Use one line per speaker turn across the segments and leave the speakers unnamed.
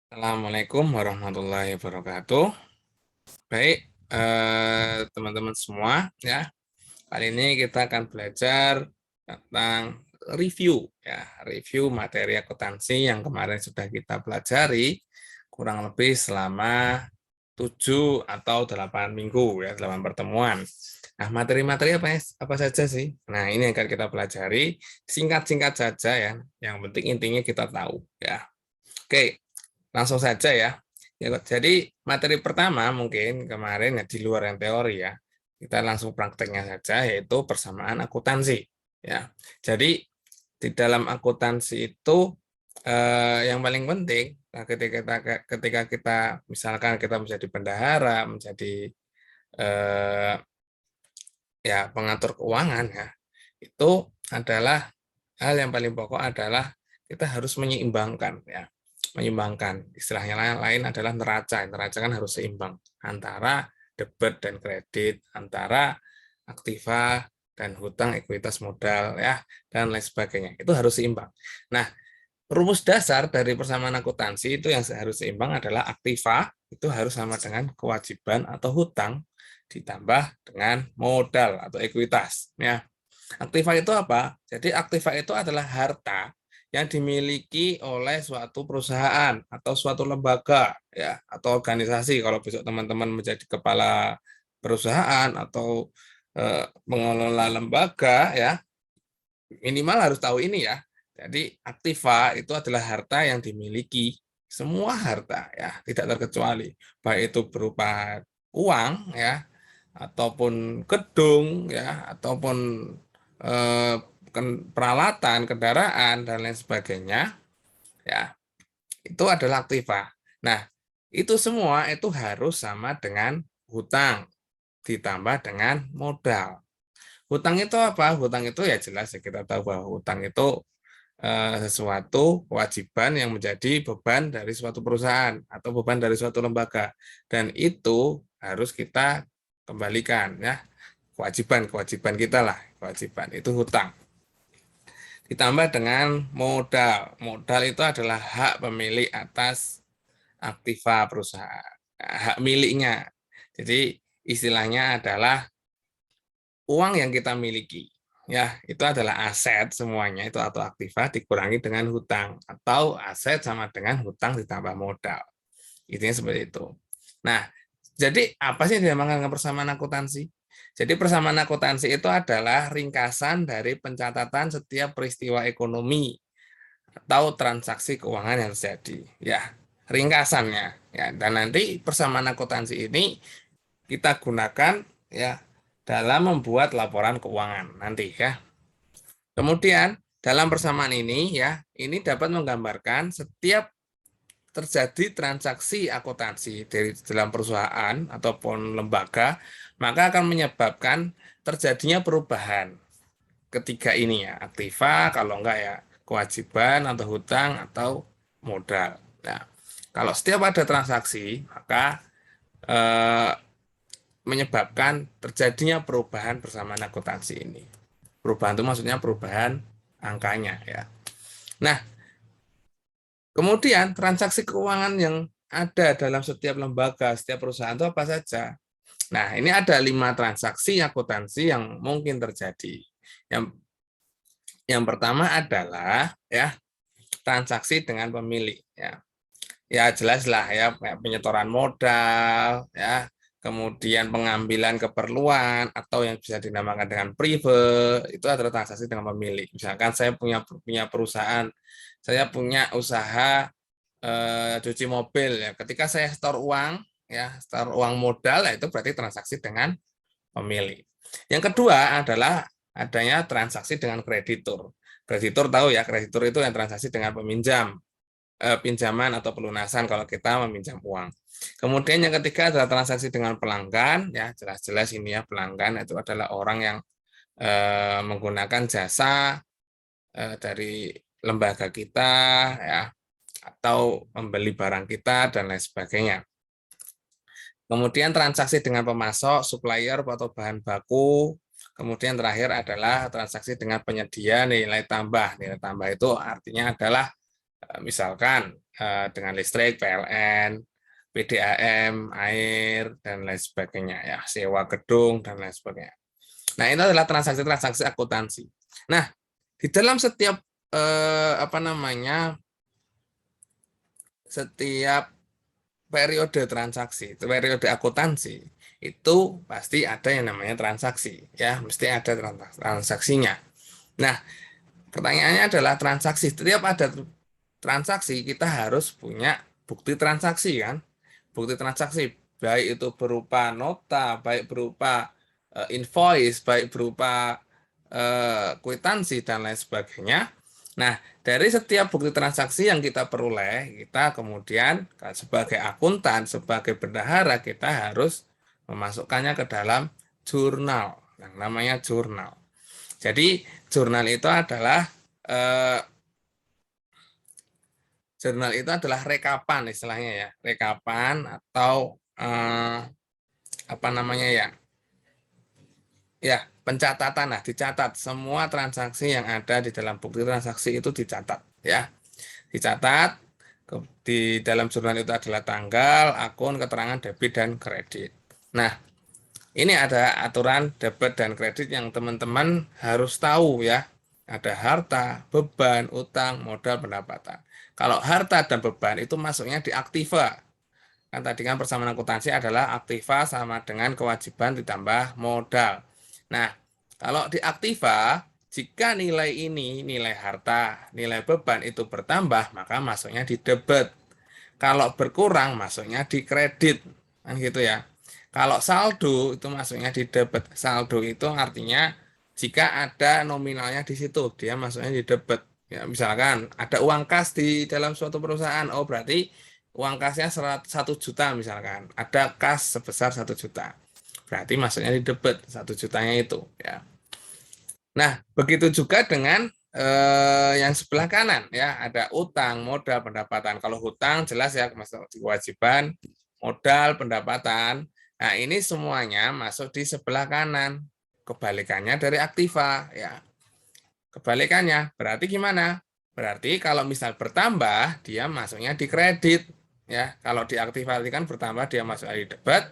Assalamualaikum warahmatullahi wabarakatuh. Baik, teman-teman semua, ya. Kali ini kita akan belajar tentang review materi akuntansi yang kemarin sudah kita pelajari kurang lebih selama 7 atau 8 minggu, ya, 8 pertemuan. Nah, materi-materi apa saja sih? Nah, ini yang akan kita pelajari singkat-singkat saja, ya. Yang penting intinya kita tahu, ya. Oke, langsung saja ya. Jadi materi pertama mungkin kemarin ya di luar yang teori ya. Kita langsung prakteknya saja yaitu persamaan akuntansi ya. Jadi di dalam akuntansi itu yang paling penting ketika kita misalkan kita menjadi bendahara, menjadi ya pengatur keuangan ya. Itu adalah hal yang paling pokok adalah kita harus menyeimbangkan ya. Menyeimbangkan. Istilahnya lain adalah neraca. Neraca kan harus seimbang antara debit dan kredit, antara aktiva dan hutang, ekuitas modal ya, dan lain sebagainya. Itu harus seimbang. Nah, rumus dasar dari persamaan akuntansi itu yang harus seimbang adalah aktiva itu harus sama dengan kewajiban atau hutang ditambah dengan modal atau ekuitas ya. Aktiva itu apa? Jadi aktiva itu adalah harta yang dimiliki oleh suatu perusahaan atau suatu lembaga ya atau organisasi. Kalau besok teman-teman menjadi kepala perusahaan atau pengelola lembaga ya, minimal harus tahu ini ya. Jadi aktiva itu adalah harta yang dimiliki semua harta ya, tidak terkecuali baik itu berupa uang ya ataupun gedung ya ataupun eh, peralatan, kendaraan dan lain sebagainya ya. Itu adalah aktiva. Nah, itu semua itu harus sama dengan hutang ditambah dengan modal. Hutang itu apa? Hutang itu ya jelas ya kita tahu bahwa hutang itu sesuatu kewajiban yang menjadi beban dari suatu perusahaan atau beban dari suatu lembaga dan itu harus kita kembalikan ya kewajiban kita lah kewajiban itu hutang ditambah dengan modal. Modal itu adalah hak pemilik atas aktiva perusahaan, hak miliknya. Jadi istilahnya adalah uang yang kita miliki. Ya, itu adalah aset semuanya itu atau aktiva dikurangi dengan hutang atau aset sama dengan hutang ditambah modal. Intinya seperti itu. Nah, jadi apa sih yang dinamakan dengan persamaan akuntansi? Jadi persamaan akuntansi itu adalah ringkasan dari pencatatan setiap peristiwa ekonomi atau transaksi keuangan yang terjadi. Ya, ringkasannya. Ya, dan nanti persamaan akuntansi ini kita gunakan ya dalam membuat laporan keuangan nanti ya. Kemudian dalam persamaan ini ya, ini dapat menggambarkan setiap terjadi transaksi akuntansi dari dalam perusahaan ataupun lembaga, maka akan menyebabkan terjadinya perubahan ketiga ini ya, aktiva, kalau enggak ya kewajiban atau hutang atau modal. Nah, kalau setiap ada transaksi, maka eh, menyebabkan terjadinya perubahan persamaan akuntansi ini. Perubahan itu maksudnya perubahan angkanya ya. Nah, kemudian transaksi keuangan yang ada dalam setiap lembaga, setiap perusahaan itu apa saja? Nah, ini ada 5 transaksi akuntansi yang mungkin terjadi. Yang yang pertama adalah ya transaksi dengan pemilik ya. Ya jelas lah ya penyetoran modal ya, kemudian pengambilan keperluan atau yang bisa dinamakan dengan prive itu adalah transaksi dengan pemilik. Misalkan saya punya perusahaan, saya punya usaha cuci mobil ya. Ketika saya store uang ya, store uang modal ya itu berarti transaksi dengan pemilik. Yang kedua adalah adanya transaksi dengan kreditur. Kreditur tahu ya, kreditur itu yang transaksi dengan peminjam, pinjaman atau pelunasan kalau kita meminjam uang. Kemudian yang ketiga adalah transaksi dengan pelanggan, ya jelas-jelas ini ya pelanggan itu adalah orang yang menggunakan jasa dari lembaga kita ya atau membeli barang kita dan lain sebagainya. Kemudian transaksi dengan pemasok, supplier atau bahan baku. Kemudian terakhir adalah transaksi dengan penyedia nilai tambah. Nilai tambah itu artinya adalah misalkan dengan listrik, PLN, PDAM, air, dan lain sebagainya, ya, sewa gedung, dan lain sebagainya. Nah, itu adalah transaksi-transaksi akuntansi. Nah, di dalam setiap setiap periode transaksi, periode akuntansi, itu pasti ada yang namanya transaksi, ya, mesti ada transaksinya. Nah, pertanyaannya adalah transaksi. Setiap ada transaksi, kita harus punya bukti transaksi, kan? Bukti transaksi, baik itu berupa nota, baik berupa invoice, baik berupa kwitansi, dan lain sebagainya. Nah, dari setiap bukti transaksi yang kita peroleh, kita kemudian sebagai akuntan, sebagai bendahara, kita harus memasukkannya ke dalam jurnal, yang namanya jurnal. Jadi, jurnal itu adalah rekapan istilahnya, ya, rekapan atau apa namanya, ya, pencatatan. Nah, dicatat semua transaksi yang ada di dalam bukti transaksi itu dicatat, ya, dicatat. Di dalam jurnal itu adalah tanggal, akun, keterangan debit dan kredit. Nah, ini ada aturan debit dan kredit yang teman-teman harus tahu, ya. Ada harta, beban, utang, modal, pendapatan. Kalau harta dan beban itu masuknya di aktiva. Kan tadi kan persamaan akuntansi adalah aktiva sama dengan kewajiban ditambah modal. Nah, kalau di aktiva, jika nilai ini, nilai harta, nilai beban itu bertambah, maka masuknya di debit. Kalau berkurang, masuknya di kredit. Kan gitu, ya. Kalau saldo itu masuknya di debit. Saldo itu artinya jika ada nominalnya di situ, dia masuknya di debit. Ya, misalkan ada uang kas di dalam suatu perusahaan, oh berarti uang kasnya 1 juta misalkan, ada kas sebesar 1 juta, berarti masuknya di debit 1 jutanya itu, ya. Nah, begitu juga dengan yang sebelah kanan, ya, ada utang, modal, pendapatan. Kalau hutang jelas, ya, masuk di kewajiban, modal, pendapatan. Nah, ini semuanya masuk di sebelah kanan. Kebalikannya dari aktiva, ya. Kebalikannya, berarti gimana? Berarti kalau misal bertambah, dia masuknya di kredit, ya. Kalau diaktifkan bertambah, dia masuk di debit.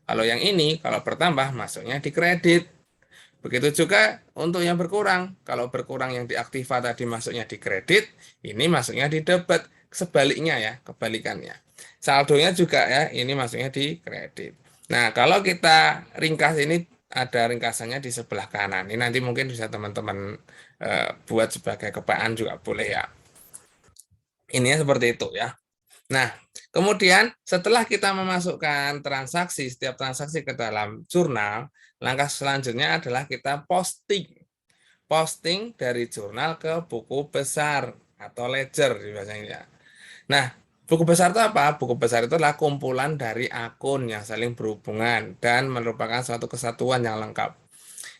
Kalau yang ini, kalau bertambah, masuknya di kredit. Begitu juga untuk yang berkurang. Kalau berkurang yang diaktifkan tadi masuknya di kredit, ini masuknya di debit. Sebaliknya, ya, kebalikannya. Saldonya juga, ya, ini masuknya di kredit. Nah, kalau kita ringkas ini, ada ringkasannya di sebelah kanan. Ini nanti mungkin bisa teman-teman buat sebagai kepaan juga boleh, ya. Ini seperti itu, ya. Nah, kemudian setelah kita memasukkan transaksi, setiap transaksi ke dalam jurnal, langkah selanjutnya adalah kita posting. Posting dari jurnal ke buku besar atau ledger biasanya. Nah, buku besar itu apa? Buku besar itu adalah kumpulan dari akun yang saling berhubungan dan merupakan suatu kesatuan yang lengkap.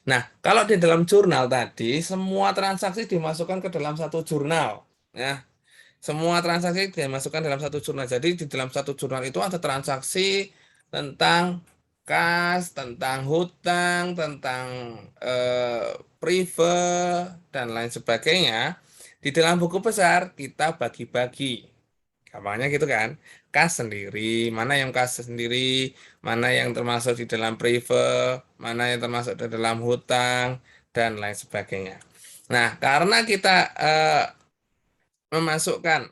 Nah, kalau di dalam jurnal tadi, semua transaksi dimasukkan ke dalam satu jurnal. Ya, semua transaksi dimasukkan dalam satu jurnal. Jadi di dalam satu jurnal itu ada transaksi tentang kas, tentang hutang, tentang prive, dan lain sebagainya. Di dalam buku besar kita bagi-bagi. Gampangnya gitu kan. Kas sendiri, mana yang kas sendiri, mana yang termasuk di dalam prive, mana yang termasuk di dalam hutang, dan lain sebagainya. Nah, karena kita memasukkan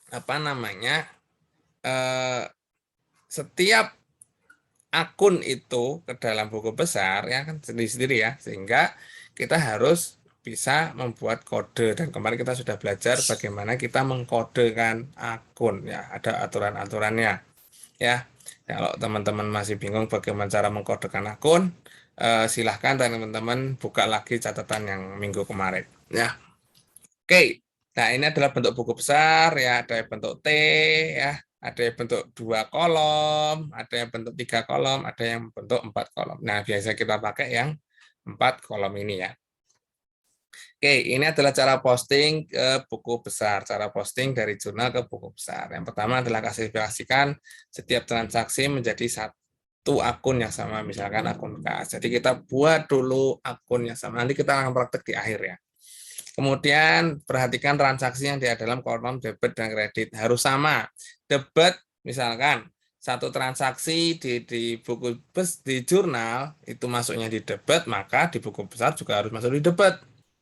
apa namanya setiap akun itu ke dalam buku besar, ya kan, sendiri-sendiri, ya, sehingga kita harus bisa membuat kode, dan kemarin kita sudah belajar bagaimana kita mengkodekan akun, ya, ada aturan-aturannya, ya. Kalau teman-teman masih bingung bagaimana cara mengkodekan akun, silahkan teman-teman buka lagi catatan yang minggu kemarin, ya. Oke. Nah, ini adalah bentuk buku besar, ya, ada yang bentuk T, ya, ada yang bentuk 2 kolom, ada yang bentuk 3 kolom, ada yang bentuk 4 kolom. Nah, biasa kita pakai yang 4 kolom ini, ya. Oke, ini adalah cara posting ke buku besar, cara posting dari jurnal ke buku besar. Yang pertama adalah klasifikasikan setiap transaksi menjadi satu akun yang sama, misalkan akun kas. Jadi kita buat dulu akun yang sama, nanti kita akan praktek di akhir, ya. Kemudian perhatikan transaksi yang di dalam kolom debit dan kredit harus sama. Debit misalkan satu transaksi di buku di jurnal itu masuknya di debit, maka di buku besar juga harus masuk di debit.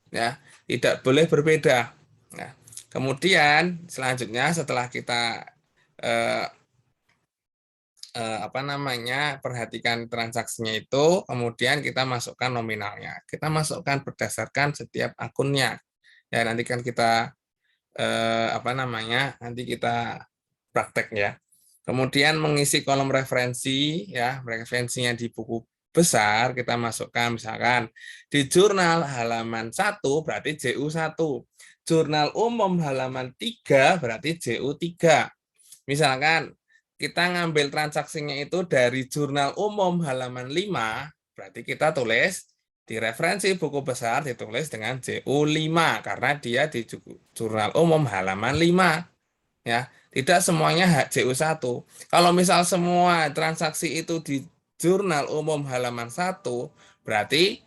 Ya, tidak boleh berbeda. Nah, kemudian selanjutnya setelah kita eh, perhatikan transaksinya itu, kemudian kita masukkan nominalnya. Kita masukkan berdasarkan setiap akunnya. Ya, nanti kan kita nanti kita praktek ya. Kemudian mengisi kolom referensi ya, referensinya di buku besar kita masukkan misalkan di jurnal halaman 1 berarti JU1. Jurnal umum halaman 3 berarti JU3. Misalkan kita ngambil transaksinya itu dari jurnal umum halaman 5, berarti kita tulis di referensi buku besar ditulis dengan JU5 karena dia di jurnal umum halaman 5 ya. Tidak semuanya JU1. Kalau misal semua transaksi itu di jurnal umum halaman 1, berarti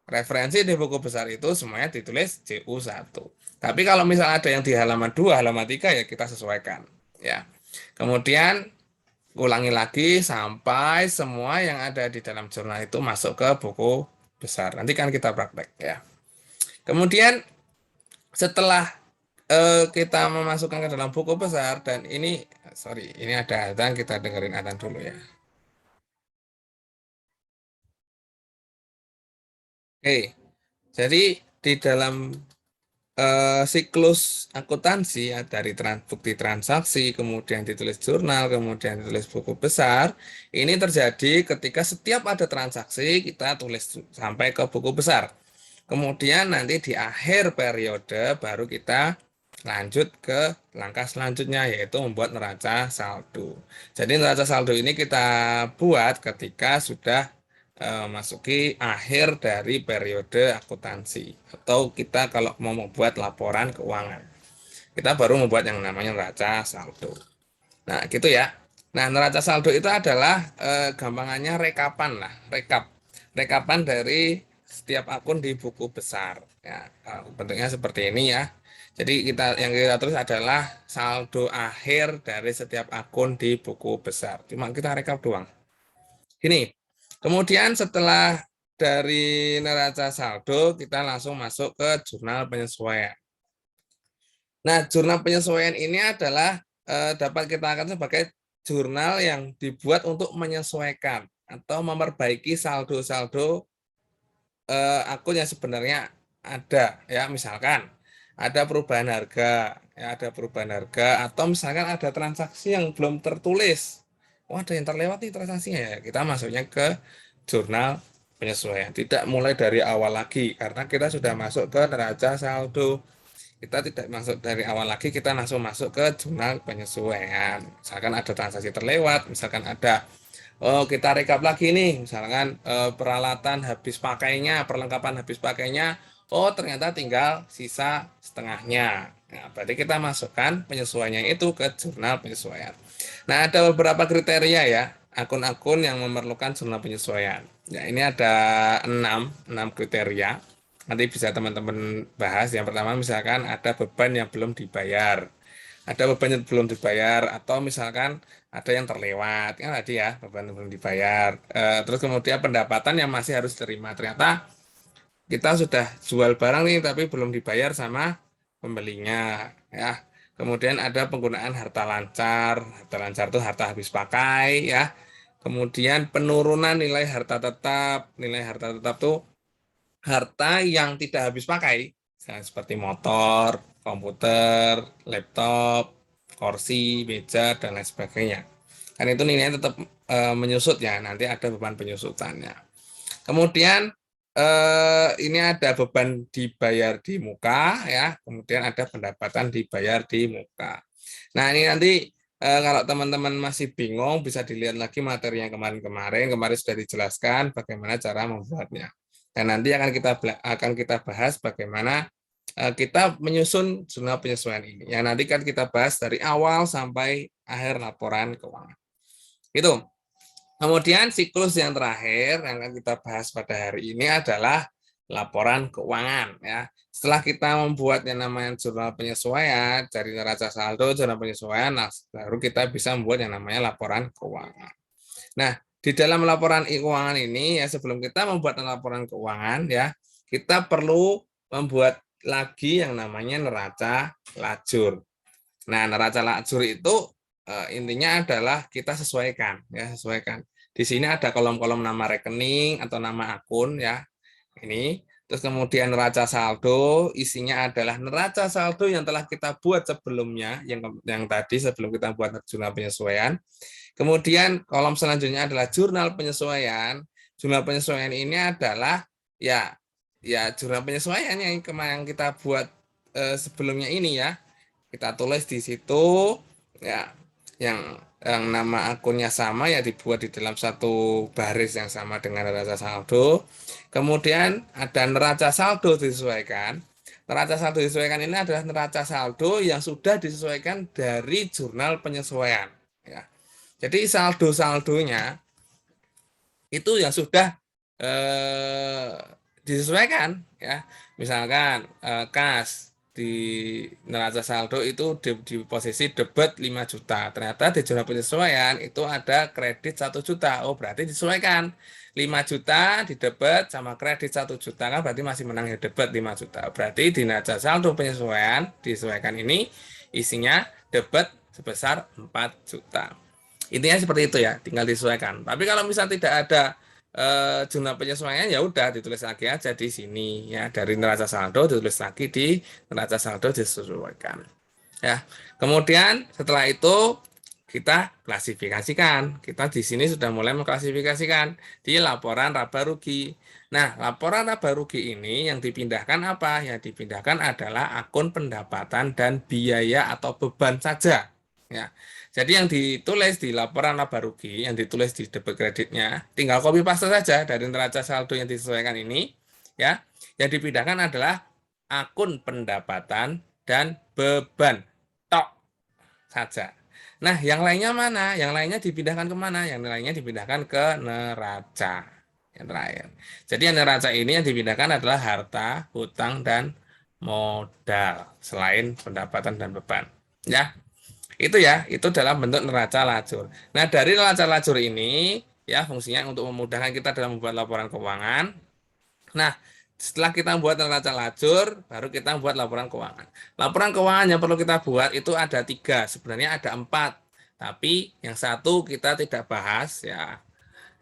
referensi di buku besar itu semuanya ditulis JU1. Tapi kalau misal ada yang di halaman 2, halaman 3 ya kita sesuaikan ya. Kemudian ulangi lagi sampai semua yang ada di dalam jurnal itu masuk ke buku besar. Nanti kan kita praktek ya. Kemudian setelah kita memasukkan ke dalam buku besar dan ini ini ada adzan, kita dengerin adzan dulu ya. Oke. Jadi di dalam siklus akuntansi ya, dari bukti transaksi, kemudian ditulis jurnal, kemudian ditulis buku besar, ini terjadi ketika setiap ada transaksi kita tulis sampai ke buku besar. Kemudian nanti di akhir periode baru kita lanjut ke langkah selanjutnya yaitu membuat neraca saldo. Jadi neraca saldo ini kita buat ketika sudah masuki akhir dari periode akuntansi atau kita kalau mau membuat laporan keuangan. Kita baru membuat yang namanya neraca saldo. Nah, gitu ya. Nah, neraca saldo itu adalah gampangannya rekapan lah, rekapan dari setiap akun di buku besar. Ya, bentuknya seperti ini ya. Jadi yang kita tulis adalah saldo akhir dari setiap akun di buku besar. Cuma kita rekap doang. Gini, kemudian setelah dari neraca saldo, kita langsung masuk ke jurnal penyesuaian. Nah, jurnal penyesuaian ini adalah dapat kita akan sebagai jurnal yang dibuat untuk menyesuaikan atau memperbaiki saldo-saldo akun yang sebenarnya ada. Ya, misalkan ada perubahan harga, ya ada perubahan harga, atau misalkan ada transaksi yang belum tertulis. Oh, ada yang terlewat nih transaksinya ya. Kita masuknya ke jurnal penyesuaian. Tidak mulai dari awal lagi karena kita sudah masuk ke neraca saldo. Kita tidak masuk dari awal lagi, kita langsung masuk ke jurnal penyesuaian. Misalkan ada transaksi terlewat, misalkan ada kita rekap lagi nih, misalkan peralatan habis pakainya, perlengkapan habis pakainya, oh ternyata tinggal sisa setengahnya. Nah, berarti kita masukkan penyesuaiannya itu ke jurnal penyesuaian. Nah, ada beberapa kriteria ya, akun-akun yang memerlukan jurnal penyesuaian. Ya, ini ada 6 kriteria. Nanti bisa teman-teman bahas. Yang pertama misalkan ada beban yang belum dibayar. Ada beban yang belum dibayar atau misalkan ada yang terlewat kan tadi ya, beban yang belum dibayar. Terus kemudian pendapatan yang masih harus diterima. Ternyata kita sudah jual barang nih tapi belum dibayar sama pembelinya ya. Kemudian ada penggunaan harta lancar. Harta lancar itu harta habis pakai ya. Kemudian penurunan nilai harta tetap. Nilai harta tetap tuh harta yang tidak habis pakai, seperti motor, komputer, laptop, kursi, meja, dan lain sebagainya. Kan itu nilainya tetap menyusut ya, nanti ada beban penyusutannya. Kemudian ini ada beban dibayar di muka ya, kemudian ada pendapatan dibayar di muka. Nah ini nanti kalau teman-teman masih bingung bisa dilihat lagi materi yang kemarin sudah dijelaskan bagaimana cara membuatnya. Dan nanti akan kita bahas bagaimana kita menyusun jurnal penyesuaian ini. Yang nanti kan kita bahas dari awal sampai akhir laporan keuangan. Itu. Kemudian siklus yang terakhir yang akan kita bahas pada hari ini adalah laporan keuangan ya. Setelah kita membuat yang namanya jurnal penyesuaian dari neraca saldo, jurnal penyesuaian, nah, baru kita bisa membuat yang namanya laporan keuangan. Nah, di dalam laporan keuangan ini ya, sebelum kita membuat laporan keuangan ya, kita perlu membuat lagi yang namanya neraca lajur. Nah, neraca lajur itu intinya adalah kita sesuaikan ya, sesuaikan. Di sini ada kolom-kolom nama rekening atau nama akun ya. Ini terus kemudian neraca saldo, isinya adalah neraca saldo yang telah kita buat sebelumnya, yang tadi sebelum kita buat jurnal penyesuaian. Kemudian kolom selanjutnya adalah jurnal penyesuaian. Jurnal penyesuaian ini adalah ya jurnal penyesuaian yang kemarin kita buat sebelumnya ini ya. Kita tulis di situ ya yang nama akunnya sama ya, dibuat di dalam satu baris yang sama dengan neraca saldo. Kemudian ada neraca saldo disesuaikan. Neraca saldo disesuaikan ini adalah neraca saldo yang sudah disesuaikan dari jurnal penyesuaian ya. Jadi saldo-saldonya itu yang sudah disesuaikan ya. Misalkan kas di neraca saldo itu di posisi debit 5 juta. Ternyata di jurnal penyesuaian itu ada kredit 1 juta. Oh, berarti disesuaikan. 5 juta di debit sama kredit 1 juta kan berarti masih menang ya, debit 5 juta. Berarti di neraca saldo penyesuaian disesuaikan ini isinya debit sebesar 4 juta. Intinya seperti itu ya, tinggal disesuaikan. Tapi kalau misalnya tidak ada jurnal penyesuaian ya udah ditulis lagi aja di sini ya, dari neraca saldo ditulis lagi di neraca saldo disesuaikan. Ya. Kemudian setelah itu kita klasifikasikan. Kita di sini sudah mulai mengklasifikasikan di laporan laba rugi. Nah, laporan laba rugi ini yang dipindahkan apa? Yang dipindahkan adalah akun pendapatan dan biaya atau beban saja. Ya. Jadi yang ditulis di laporan laba rugi, yang ditulis di debit kreditnya, tinggal copy paste saja dari neraca saldo yang disesuaikan ini, ya. Yang dipindahkan adalah akun pendapatan dan beban tok saja. Nah, yang lainnya mana? Yang lainnya dipindahkan kemana? Yang lainnya dipindahkan ke neraca. Yang terakhir. Jadi yang neraca ini yang dipindahkan adalah harta, hutang, dan modal selain pendapatan dan beban. Ya. Itu ya, itu dalam bentuk neraca lajur. Nah, dari neraca lajur ini ya fungsinya untuk memudahkan kita dalam membuat laporan keuangan. Nah, setelah kita membuat neraca lajur, baru kita membuat laporan keuangan. Laporan keuangan yang perlu kita buat itu ada 3, sebenarnya ada 4. Tapi yang satu kita tidak bahas ya.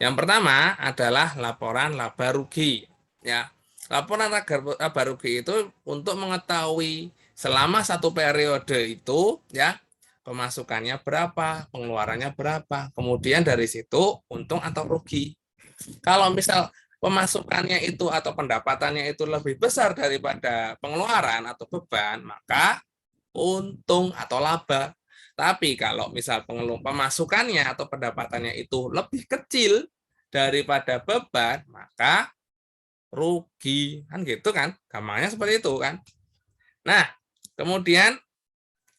Yang pertama adalah laporan laba rugi. Ya, laporan laba rugi itu untuk mengetahui selama satu periode itu ya pemasukannya berapa, pengeluarannya berapa, kemudian dari situ untung atau rugi. Kalau misal pemasukannya itu atau pendapatannya itu lebih besar daripada pengeluaran atau beban, maka untung atau laba. Tapi kalau misal pemasukannya atau pendapatannya itu lebih kecil daripada beban, maka rugi. Kan gitu kan? Gampangnya seperti itu kan. Nah, kemudian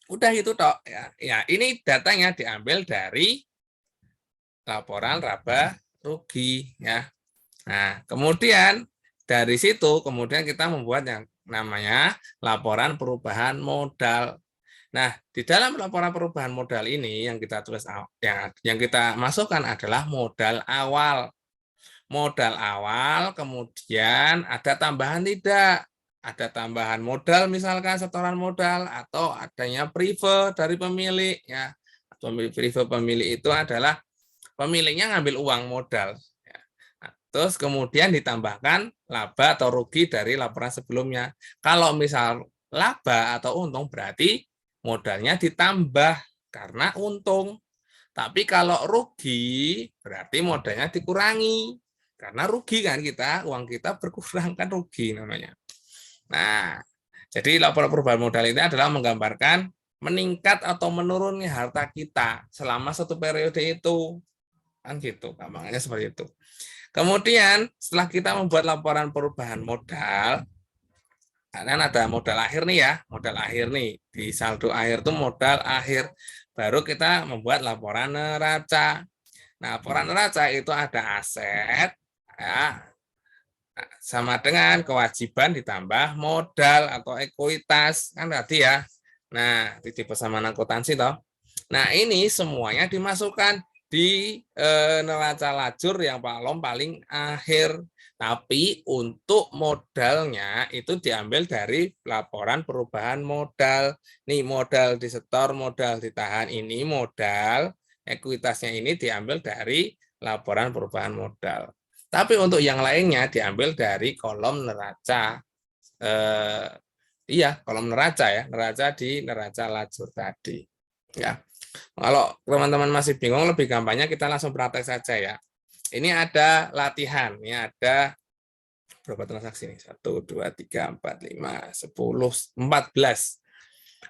udah itu tok ya. Ya, ini datanya diambil dari laporan laba rugi ya. Nah, kemudian dari situ kemudian kita membuat yang namanya laporan perubahan modal. Nah, di dalam laporan perubahan modal ini yang kita tulis yang kita masukkan adalah modal awal. Modal awal, kemudian ada tambahan tidak? Ada tambahan modal misalkan setoran modal atau adanya prive dari pemilik ya. Prive pemilik itu adalah pemiliknya ngambil uang modal ya. Nah, terus kemudian ditambahkan laba atau rugi dari laporan sebelumnya. Kalau misal laba atau untung berarti modalnya ditambah karena untung. Tapi kalau rugi berarti modalnya dikurangi karena rugi kan, uang kita berkurang kan, rugi namanya. Nah, jadi laporan perubahan modal ini adalah menggambarkan meningkat atau menurunnya harta kita selama satu periode itu. Kan gitu, gampangnya seperti itu. Kemudian setelah kita membuat laporan perubahan modal, kan ada modal akhir nih ya, modal akhir nih. Di saldo akhir itu modal akhir. Baru kita membuat laporan neraca. Nah, laporan neraca itu ada aset, ya, sama dengan kewajiban ditambah modal atau ekuitas kan tadi ya. Nah, di persamaan akuntansi toh. Nah, ini semuanya dimasukkan di neraca lajur yang paling akhir. Tapi untuk modalnya itu diambil dari laporan perubahan modal. Nih modal disetor, modal ditahan ini modal, ekuitasnya ini diambil dari laporan perubahan modal. Tapi untuk yang lainnya diambil dari kolom neraca. Iya, kolom neraca ya, neraca di neraca lajur tadi. Ya, kalau teman-teman masih bingung, lebih gampangnya kita langsung praktek saja ya. Ini ada latihan, ini ada berapa transaksi nih? 1, 2, 3, 4, 5, 10, 14.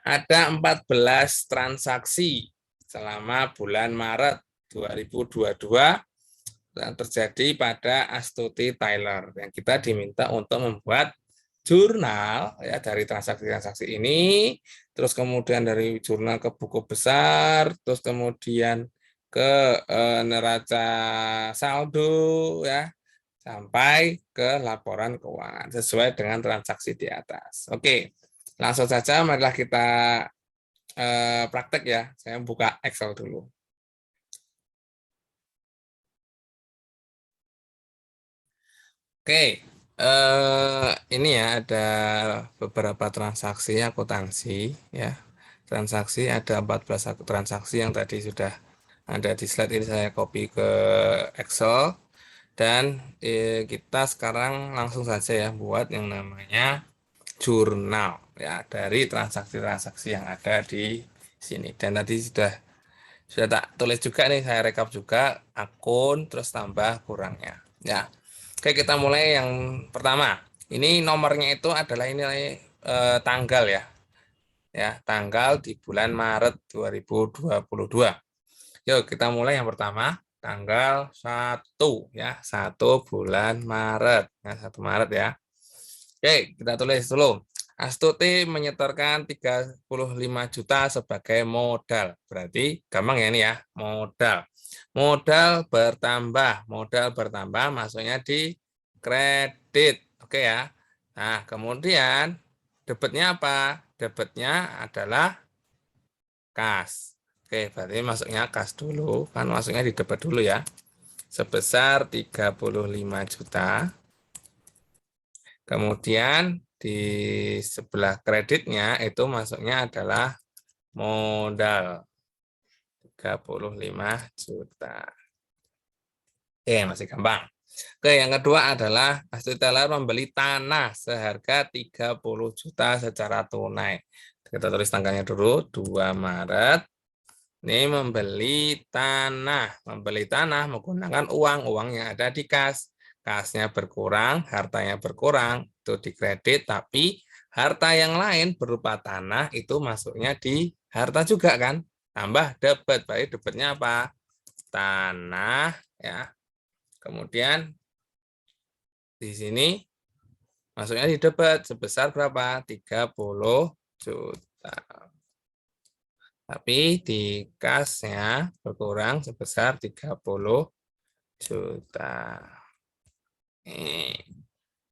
Ada 14 transaksi selama bulan Maret 2022 yang terjadi pada Astuti Tyler. Yang kita diminta untuk membuat jurnal ya dari transaksi-transaksi ini, terus kemudian dari jurnal ke buku besar, terus kemudian ke neraca saldo ya, sampai ke laporan keuangan sesuai dengan transaksi di atas. Oke, langsung saja marilah kita praktek ya. Saya buka Excel dulu. Oke, ini ya ada beberapa transaksi akuntansi ya. Transaksi ada 14 transaksi yang tadi sudah ada di slide ini, saya copy ke Excel dan kita sekarang langsung saja ya buat yang namanya jurnal ya dari transaksi-transaksi yang ada di sini. Dan tadi sudah tak tulis juga nih, saya rekap juga akun terus tambah kurangnya ya. Oke, kita mulai yang pertama. Ini nomornya itu adalah ini tanggal ya. Ya, tanggal di bulan Maret 2022. Yuk, kita mulai yang pertama, tanggal 1 ya, 1 bulan Maret. Ya, 1 Maret ya. Oke, kita tulis dulu. Astuti menyetorkan 35 juta sebagai modal. Berarti gampang ya ini ya, modal. Modal bertambah masuknya di kredit. Oke ya. Nah, kemudian debitnya apa? Debitnya adalah kas. Oke, berarti masuknya kas dulu, kan masuknya di debit dulu ya. Sebesar 35 juta. Kemudian di sebelah kreditnya itu masuknya adalah modal 35 juta. Oke, masih gampang. Oke, yang kedua adalah Astuti Tyler membeli tanah seharga 30 juta secara tunai. Kita tulis tanggalnya dulu, 2 Maret. Ini membeli tanah menggunakan uang yang ada di kas. Kasnya berkurang, hartanya berkurang, itu dikredit, tapi harta yang lain berupa tanah itu masuknya di harta juga kan. Tambah debit, berarti debitnya apa? Tanah ya. Kemudian di sini masuknya di debit sebesar berapa? 30 juta. Tapi di kasnya berkurang sebesar 30 juta. Nih.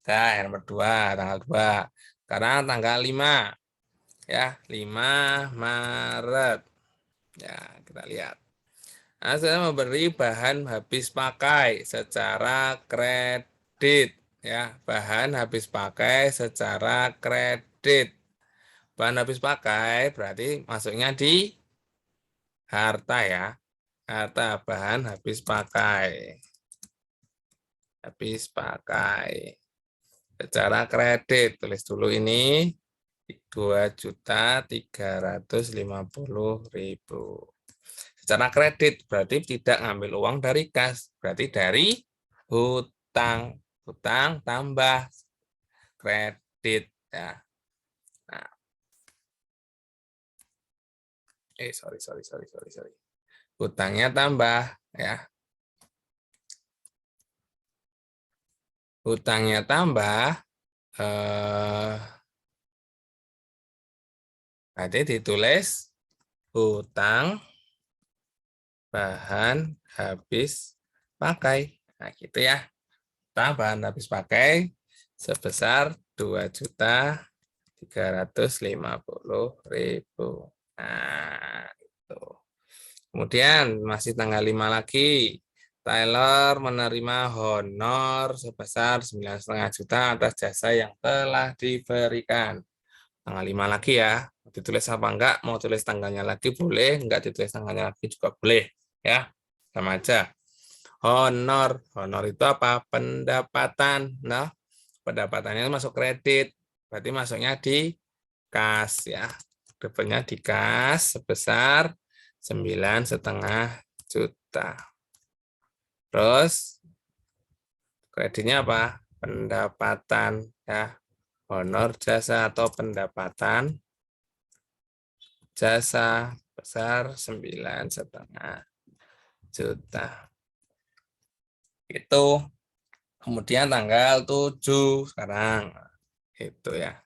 Nah, yang nomor 2, tanggal 2. Sekarang tanggal 5. Ya, 5 Maret. Ya, kita lihat. Nah, saya memberi bahan habis pakai secara kredit. Ya, bahan habis pakai secara kredit. Bahan habis pakai berarti masuknya di harta ya. Harta bahan habis pakai. Habis pakai. Secara kredit, tulis dulu ini 2.350.000. Secara kredit berarti tidak ngambil uang dari kas, berarti dari hutang. Hutang tambah kredit ya. Nah, sorry. Hutangnya tambah ya. Hutangnya tambah berarti ditulis hutang bahan habis pakai. Nah, gitu ya. Bahan habis pakai sebesar 2.350.000. Nah, itu. Kemudian masih tanggal 5 lagi. Taylor menerima honor sebesar 9,5 juta atas jasa yang telah diberikan. Tanggal 5 lagi ya. Mau ditulis apa enggak? Mau tulis tanggalnya lagi boleh, enggak ditulis tanggalnya lagi juga boleh. Ya, sama aja. Honor. Honor itu apa? Pendapatan. Nah, pendapatannya masuk kredit. Berarti masuknya di kas ya. Debetnya di kas sebesar 9,5 juta. Terus kreditnya apa? Pendapatan ya. Honor jasa atau pendapatan jasa besar 9,5 juta. Itu kemudian tanggal 7 sekarang. Itu ya.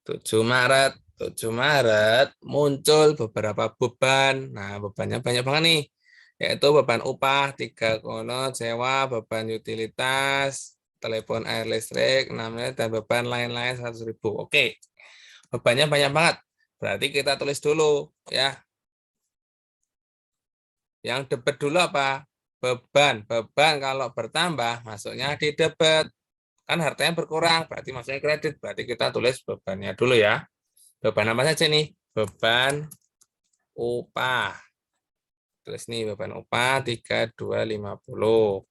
7 Maret. 7 Maret muncul beberapa beban. Nah, bebannya banyak banget nih. Yaitu beban upah 3 kono, sewa, beban utilitas, telepon air listrik, 6 menit, dan beban lain-lain 100.000. Oke. Bebannya banyak banget. Berarti kita tulis dulu ya. Yang debet dulu apa? Beban. Beban kalau bertambah masuknya di debet. Kan hartanya berkurang, berarti masuknya kredit. Berarti kita tulis bebannya dulu ya. Beban apa saja nih? Beban upah. Tulis nih beban upah 3.250.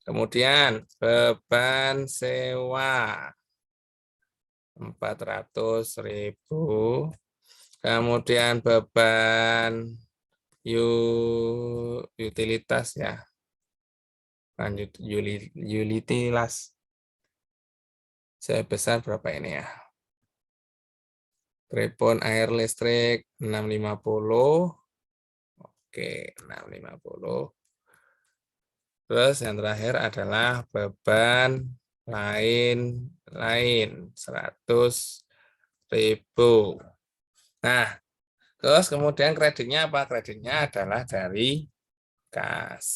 Kemudian beban sewa 400.000. Kemudian beban utilitas ya. Lanjut utilitas sebesar berapa ini ya? Telepon air listrik 650. Oke, 650. Terus yang terakhir adalah beban lain 100.000. Nah, terus kemudian kreditnya apa? Kreditnya adalah dari kas.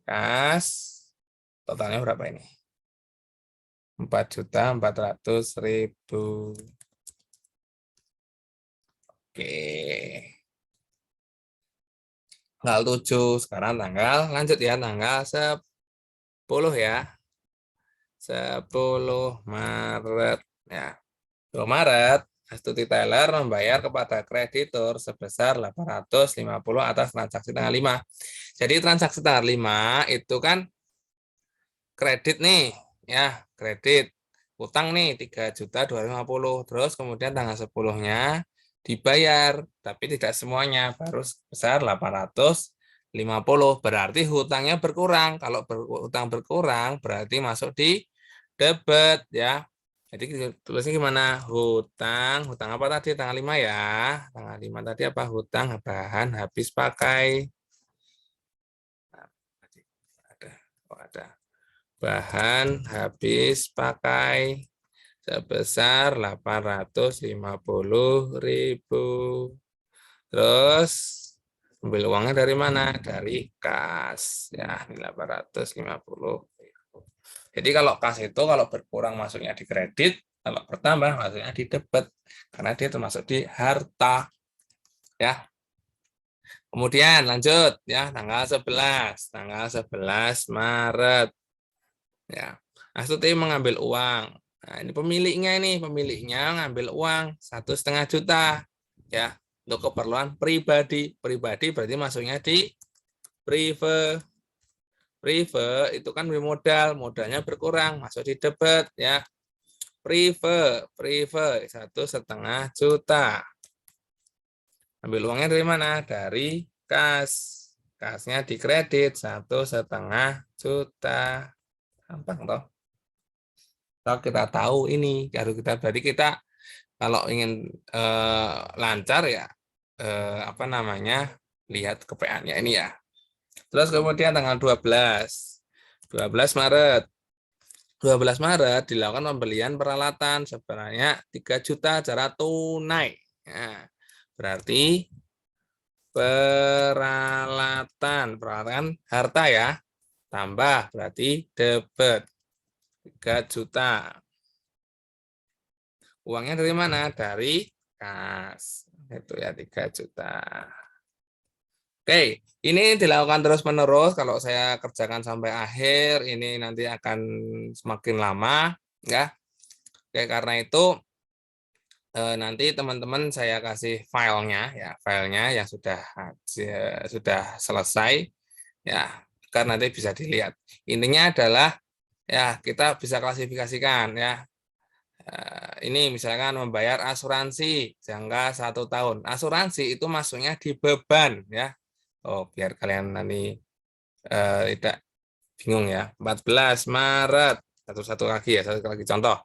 Kas totalnya berapa ini? 4.400.000. Oke. Tanggal 7. Sekarang lanjut ya, tanggal 10 ya. 10 Maret ya. 10 Maret, Astuti Taylor membayar kepada kreditur sebesar 850 atas transaksi tanggal 5. Jadi transaksi tanggal 5 itu kan kredit nih, ya, kredit. Utang nih 3.250. Terus kemudian tanggal 10-nya dibayar, tapi tidak semuanya, baru sebesar 850. Berarti hutangnya berkurang. Kalau hutang berkurang berarti masuk di debit ya. Jadi tulisnya gimana? Hutang apa tadi? Tanggal 5 ya. Tanggal 5 tadi apa? Hutang bahan habis pakai. Nah, ada. Bahan habis pakai sebesar 850.000. Terus ambil uangnya dari mana? Dari kas ya, 850.000. Jadi kalau kas itu kalau berkurang masuknya di kredit, kalau bertambah masuknya di debit karena dia termasuk di harta. Ya. Kemudian lanjut ya, tanggal 11 Maret. Ya. Astuti mengambil uang. Nah, ini pemiliknya ngambil uang 1,5 juta ya untuk keperluan pribadi. Pribadi berarti masuknya di prive. Prive itu kan modalnya berkurang, masuk di debit ya. Prive 1,5 juta. Ambil uangnya dari mana? Dari kas. Kasnya di kredit 1,5 juta. Gampang toh. Kalau kita tahu ini, berarti kita kalau ingin lancar ya lihat KPA-nya ini ya. Terus kemudian tanggal 12 Maret. 12 Maret dilakukan pembelian peralatan sebenarnya 3 juta secara tunai. Nah, berarti peralatan harta ya, tambah berarti debit 3 juta. Uangnya dari mana? Dari kas. Itu ya 3 juta. Oke, ini dilakukan terus-menerus. Kalau saya kerjakan sampai akhir, ini nanti akan semakin lama, ya. Oke, karena itu nanti teman-teman saya kasih filenya, ya, filenya yang sudah selesai, ya, agar nanti bisa dilihat. Intinya adalah, ya, kita bisa klasifikasikan, ya. Ini misalkan membayar asuransi jangka 1 tahun. Asuransi itu masuknya di beban, ya. Oh, biar kalian nanti tidak bingung ya. 14 Maret. Satu lagi contoh.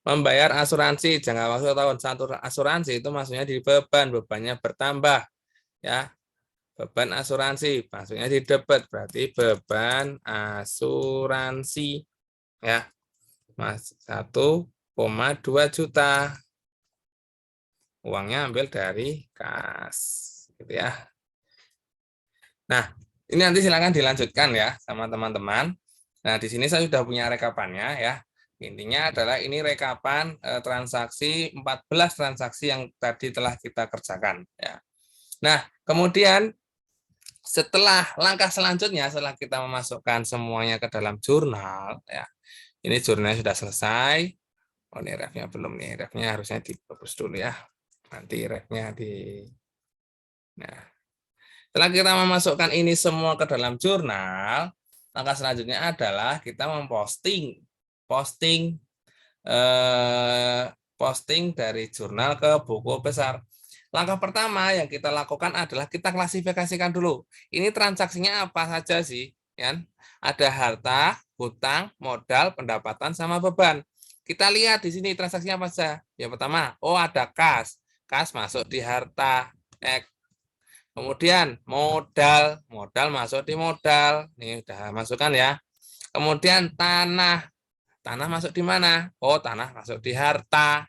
Membayar asuransi jangka waktu tahun. Satu asuransi itu maksudnya di beban, bebannya bertambah ya. Beban asuransi maksudnya di debit, berarti beban asuransi ya. Mas 1,2 juta. Uangnya ambil dari kas gitu ya. Nah, ini nanti silakan dilanjutkan ya sama teman-teman. Nah, di sini saya sudah punya rekapannya ya. Intinya adalah ini rekapan transaksi 14 transaksi yang tadi telah kita kerjakan ya. Nah, kemudian setelah langkah selanjutnya setelah kita memasukkan semuanya ke dalam jurnal ya. Ini jurnalnya sudah selesai. Oh, ini refnya belum nih. Refnya harusnya dihapus dulu ya. Nanti refnya di Nah, setelah kita memasukkan ini semua ke dalam jurnal, langkah selanjutnya adalah kita memposting posting dari jurnal ke buku besar. Langkah pertama yang kita lakukan adalah kita klasifikasikan dulu. Ini transaksinya apa saja sih? Ya, ada harta, hutang, modal, pendapatan, sama beban. Kita lihat di sini transaksinya apa saja. Yang pertama, oh ada kas. Kas masuk di harta. Kemudian modal masuk di modal. Nih udah masukkan ya. Kemudian tanah masuk di mana? Oh, tanah masuk di harta.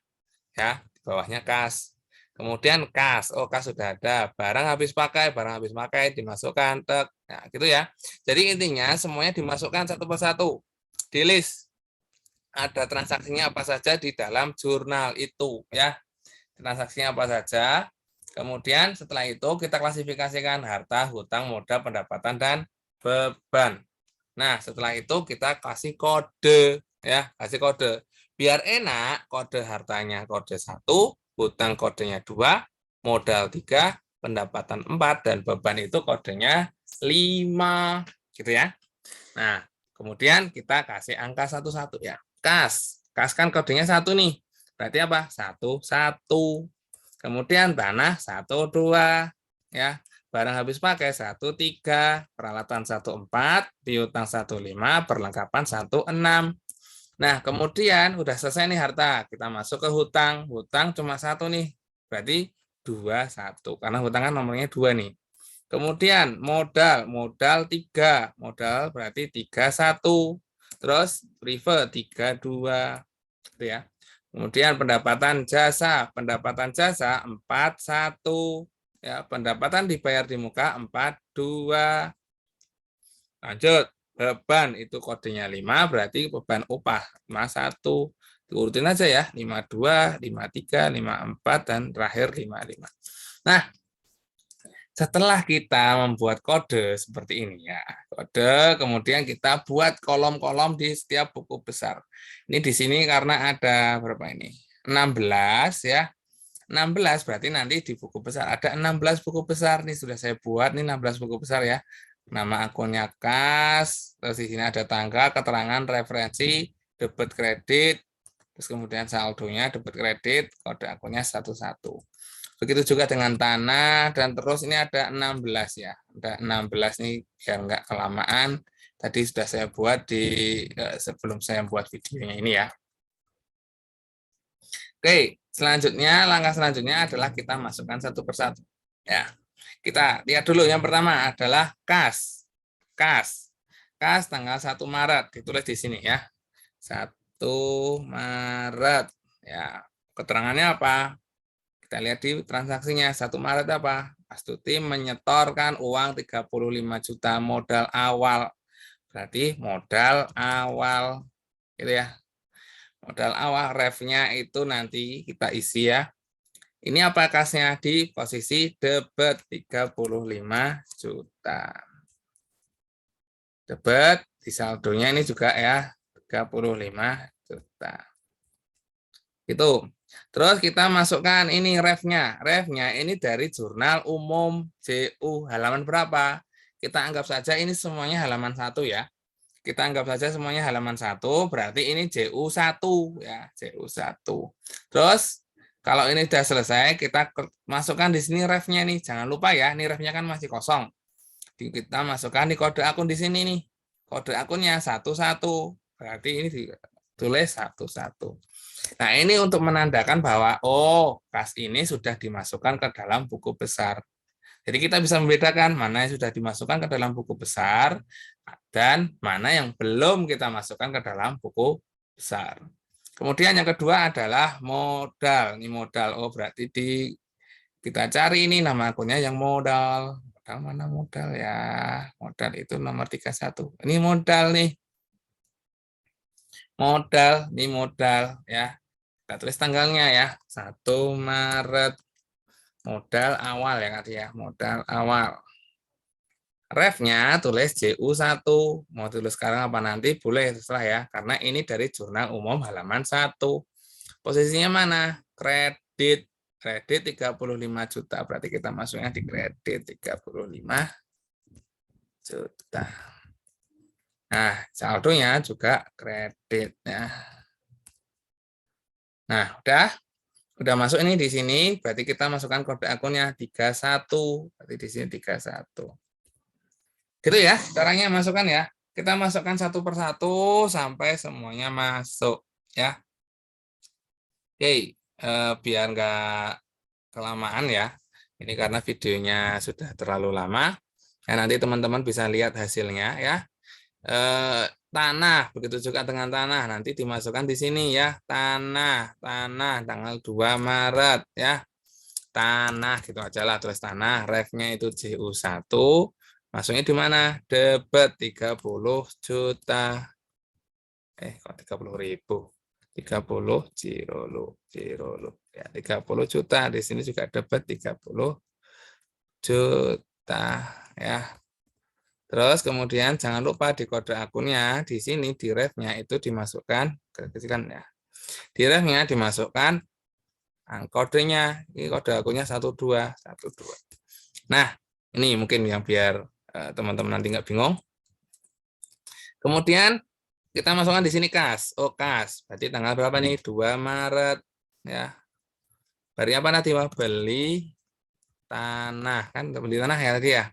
Ya, di bawahnya kas. Kemudian kas. Oh, kas sudah ada. Barang habis pakai dimasukkan. Nah, gitu ya. Jadi intinya semuanya dimasukkan satu persatu. Di list. Ada transaksinya apa saja di dalam jurnal itu ya. Transaksinya apa saja. Kemudian setelah itu kita klasifikasikan harta, hutang, modal, pendapatan, dan beban. Nah, setelah itu kita kasih kode ya, kasih kode. Biar enak, kode hartanya kode 1, hutang kodenya 2, modal 3, pendapatan 4, dan beban itu kodenya 5 gitu ya. Nah, kemudian kita kasih angka satu-satu ya. Kas kan kodenya 1 nih. Berarti apa? 1, 1. Kemudian tanah 1, 2 ya. Barang habis pakai 1, 3, peralatan 1, 4, piutang 1, 5, perlengkapan 1, 6. Nah, kemudian udah selesai nih harta, kita masuk ke hutang. Hutang cuma 1 nih. Berarti 2, 1 karena hutang kan nomornya 2 nih. Kemudian modal 3. Modal berarti 3, 1. Terus prive 3, 2 gitu ya. Kemudian pendapatan jasa 4, 1 ya, pendapatan dibayar di muka 4, 2. Lanjut, beban itu kodenya 5 berarti beban upah 51. Diurutin aja ya, 52, 53, 54 dan terakhir 55. Nah, setelah kita membuat kode seperti ini ya, kode kemudian kita buat kolom-kolom di setiap buku besar. Ini di sini karena ada berapa ini? 16 ya. 16 berarti nanti di buku besar ada 16 buku besar nih sudah saya buat nih 16 buku besar ya. Nama akunnya kas, terus di sini ada tanggal, keterangan, referensi, debit kredit, terus kemudian saldonya debit kredit, kode akunnya 11. Begitu juga dengan tanah dan terus ini ada 16 ya. Ada 16 nih biar nggak kelamaan. Tadi sudah saya buat di sebelum saya buat videonya ini ya. Oke, selanjutnya langkah selanjutnya adalah kita masukkan satu persatu. Ya. Kita lihat dulu yang pertama adalah kas. Kas tanggal 1 Maret ditulis di sini ya. 1 Maret. Ya, keterangannya apa? Kita lihat di transaksinya 1 Maret apa? Astuti menyetorkan uang 35 juta modal awal. Berarti modal awal gitu ya. Modal awal, ref-nya itu nanti kita isi ya. Ini apa kasnya di posisi debit 35 juta. Debit di saldonya ini juga ya 35 juta. Itu. Terus kita masukkan ini ref-nya. Ref-nya ini dari jurnal umum JU halaman berapa? Kita anggap saja ini semuanya halaman 1 ya. Kita anggap saja semuanya halaman 1, berarti ini JU1 ya, JU1. Terus kalau ini sudah selesai, kita masukkan di sini ref-nya nih. Jangan lupa ya, ini ref-nya kan masih kosong. Kita masukkan di kode akun di sini nih. Kode akunnya 11. Berarti ini ditulis 11. Nah, ini untuk menandakan bahwa kas ini sudah dimasukkan ke dalam buku besar. Jadi kita bisa membedakan mana yang sudah dimasukkan ke dalam buku besar dan mana yang belum kita masukkan ke dalam buku besar. Kemudian yang kedua adalah modal. Ini modal. Berarti kita cari ini nama akunnya yang modal. Modal mana modal ya? Modal itu nomor 31. Ini modal nih. Modal, ini modal ya. Kita tulis tanggalnya ya. 1 Maret. Modal awal ya tadi ya, modal awal. Ref-nya tulis JU1. Mau tulis sekarang apa nanti boleh terserah ya, karena ini dari jurnal umum halaman 1. Posisinya mana? Kredit. Kredit 35 juta. Berarti kita masuknya di kredit 35 juta. Nah, saldonya juga kredit ya. Nah, udah masuk ini di sini, berarti kita masukkan kode akunnya 31. Berarti di sini 31. Gitu ya, caranya masukkan ya. Kita masukkan satu persatu sampai semuanya masuk ya. Oke, biar nggak kelamaan ya. Ini karena videonya sudah terlalu lama. Ya, nanti teman-teman bisa lihat hasilnya ya. Tanah, begitu juga dengan tanah, nanti dimasukkan di sini ya, tanah tanggal 2 Maret ya, tanah gitu aja lah, terus tanah, ref-nya itu JU1, masuknya di mana? Debit 30 juta, kok 30.000, 30 Cirolo ya, 30 juta, di sini juga debit 30 juta ya. Terus kemudian jangan lupa di kode akunnya di sini di ref-nya itu dimasukkan ya. Di ref-nya dimasukkan kodenya. Ini kode akunnya 12. Nah, ini mungkin yang biar teman-teman nanti nggak bingung. Kemudian kita masukkan di sini kas. Kas. Berarti tanggal berapa nih? 2 Maret ya. Bari apa nanti? Beli tanah kan, beli tanah ya tadi ya.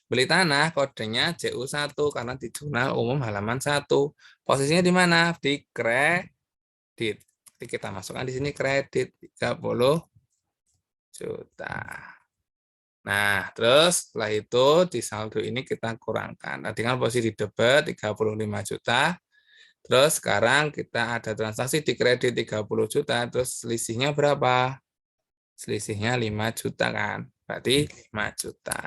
Beli tanah kodenya JU1 karena di jurnal umum halaman 1. Posisinya di mana? Di kredit. Jadi kita masukkan di sini kredit 30 juta. Nah, terus setelah itu di saldo ini kita kurangkan. Tadi kan posisi debit 35 juta. Terus sekarang kita ada transaksi di kredit 30 juta. Terus selisihnya berapa? Selisihnya 5 juta kan. Berarti 5 juta.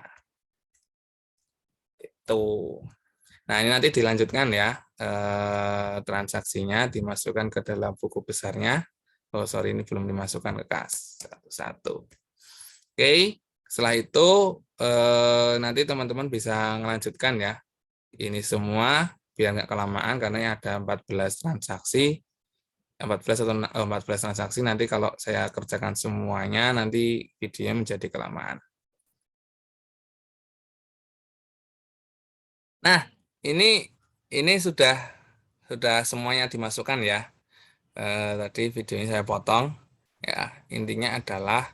Nah, ini nanti dilanjutkan ya, transaksinya dimasukkan ke dalam buku besarnya. Sorry, ini belum dimasukkan ke kas satu-satu. Oke, setelah itu nanti teman-teman bisa melanjutkan ya. Ini semua biar nggak kelamaan karena ada 14 transaksi. 14 atau 14 transaksi, nanti kalau saya kerjakan semuanya nanti videonya menjadi kelamaan. Nah, ini sudah semuanya dimasukkan ya. Tadi videonya saya potong. Ya, intinya adalah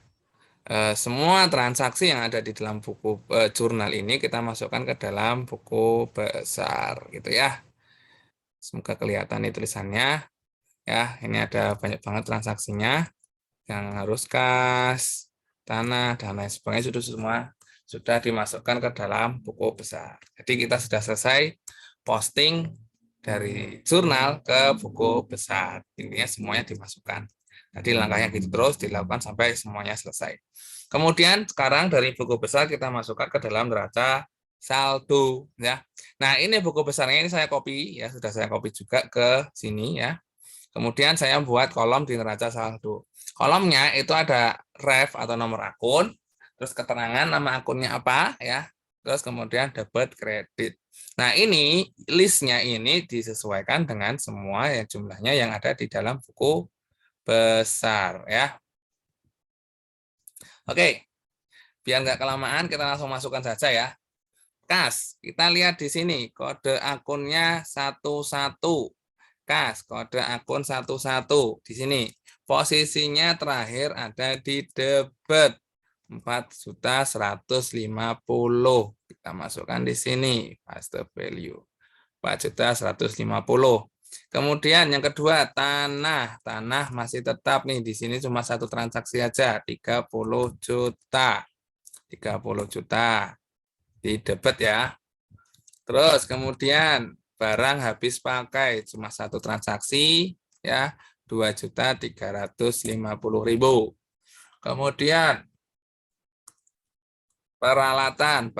semua transaksi yang ada di dalam buku jurnal ini kita masukkan ke dalam buku besar, gitu ya. Semoga kelihatan nih tulisannya. Ya, ini ada banyak banget transaksinya yang harus kas, tanah, dan lain sebagainya sudah dimasukkan ke dalam buku besar. Jadi kita sudah selesai posting dari jurnal ke buku besar. Intinya semuanya dimasukkan. Jadi langkahnya gitu terus dilakukan sampai semuanya selesai. Kemudian sekarang dari buku besar kita masukkan ke dalam neraca saldo ya. Nah, ini buku besarnya ini saya copy ya, sudah saya copy juga ke sini ya. Kemudian saya buat kolom di neraca saldo. Kolomnya itu ada ref atau nomor akun, terus keterangan nama akunnya apa ya, terus kemudian debit kredit. Nah, ini listnya ini disesuaikan dengan semua yang jumlahnya yang ada di dalam buku besar ya. Oke, biar nggak kelamaan kita langsung masukkan saja ya. Kas, kita lihat di sini kode akunnya 11. Kas, kode akun 11 di sini. Posisinya terakhir ada di debit 4.150. Kita masukkan di sini paste value 4.150. Kemudian yang kedua tanah. Tanah masih tetap nih di sini cuma satu transaksi aja 30 juta. 30 juta di debit ya. Terus kemudian barang habis pakai cuma satu transaksi ya 2.350.000. Kemudian peralatan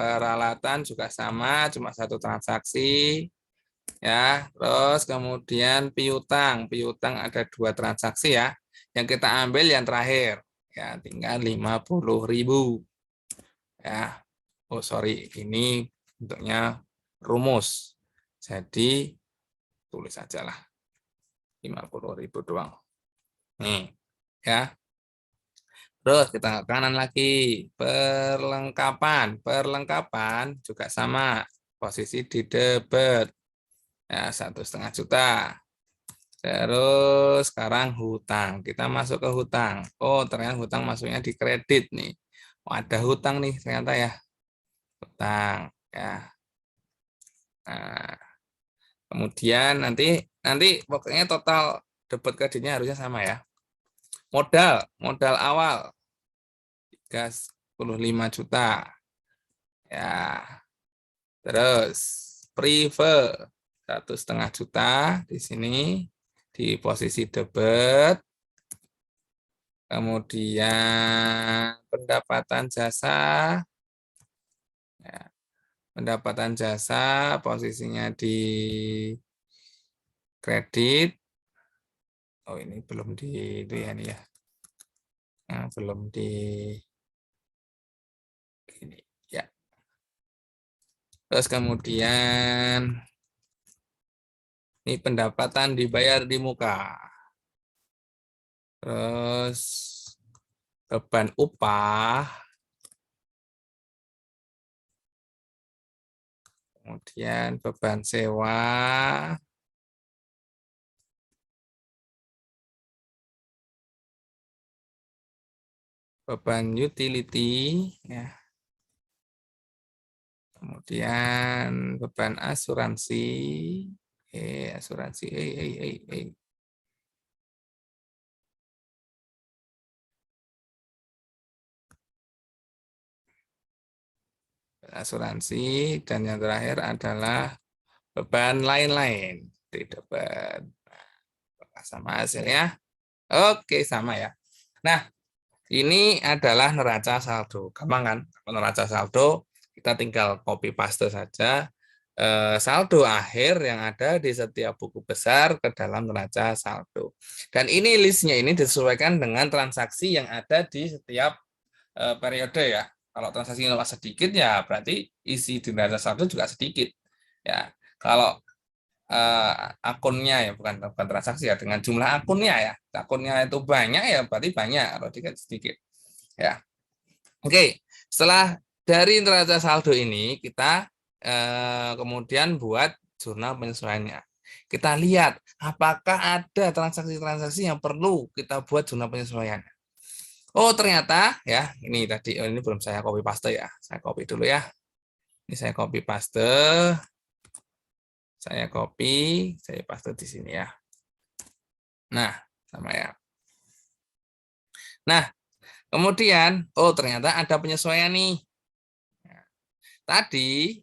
juga sama cuma satu transaksi ya. Terus kemudian piutang ada 2 transaksi ya. Yang kita ambil yang terakhir ya tinggal 50.000 ya. Oh sorry, ini bentuknya rumus. Jadi tulis aja lah 50.000 doang. Nih, ya. Terus kita ke kanan lagi, perlengkapan. Perlengkapan juga sama, posisi di debit. Ya, 1,5 juta. Terus sekarang hutang. Kita masuk ke hutang. Oh, ternyata hutang masuknya di kredit nih. Oh, ada hutang nih ternyata ya. Hutang, ya. Nah, kemudian nanti pokoknya total debit kreditnya harusnya sama ya. Modal awal 35 juta. Ya. Terus prive 1,5 juta di sini di posisi debit. Kemudian pendapatan jasa. Ya. Pendapatan jasa posisinya di kredit. Oh, ini belum di itu ya nih ya. Nah, belum di ini ya. Terus kemudian ini pendapatan dibayar di muka. Terus beban upah. Kemudian beban sewa. Beban utility ya. Kemudian beban asuransi. Asuransi. Asuransi dan yang terakhir adalah beban lain-lain. Tidak beban. Sama hasilnya. Oke, sama ya. Nah, ini adalah neraca saldo. Gampang kan? Neraca saldo kita tinggal copy paste saja saldo akhir yang ada di setiap buku besar ke dalam neraca saldo. Dan ini listnya ini disesuaikan dengan transaksi yang ada di setiap periode ya. Kalau transaksinya sedikit ya berarti isi di neraca saldo juga sedikit. Ya, kalau akunnya ya bukan transaksi ya dengan jumlah akunnya ya. Akunnya itu banyak ya berarti banyak, kalau sedikit. Ya. Oke, setelah dari neraca saldo ini kita kemudian buat jurnal penyesuaiannya. Kita lihat apakah ada transaksi-transaksi yang perlu kita buat jurnal penyesuaiannya. Oh, ternyata ya, ini tadi ini belum saya copy paste ya. Saya copy dulu ya. Ini saya copy paste. Saya paste di sini ya. Nah, sama ya. Nah, kemudian ternyata ada penyesuaian nih. Tadi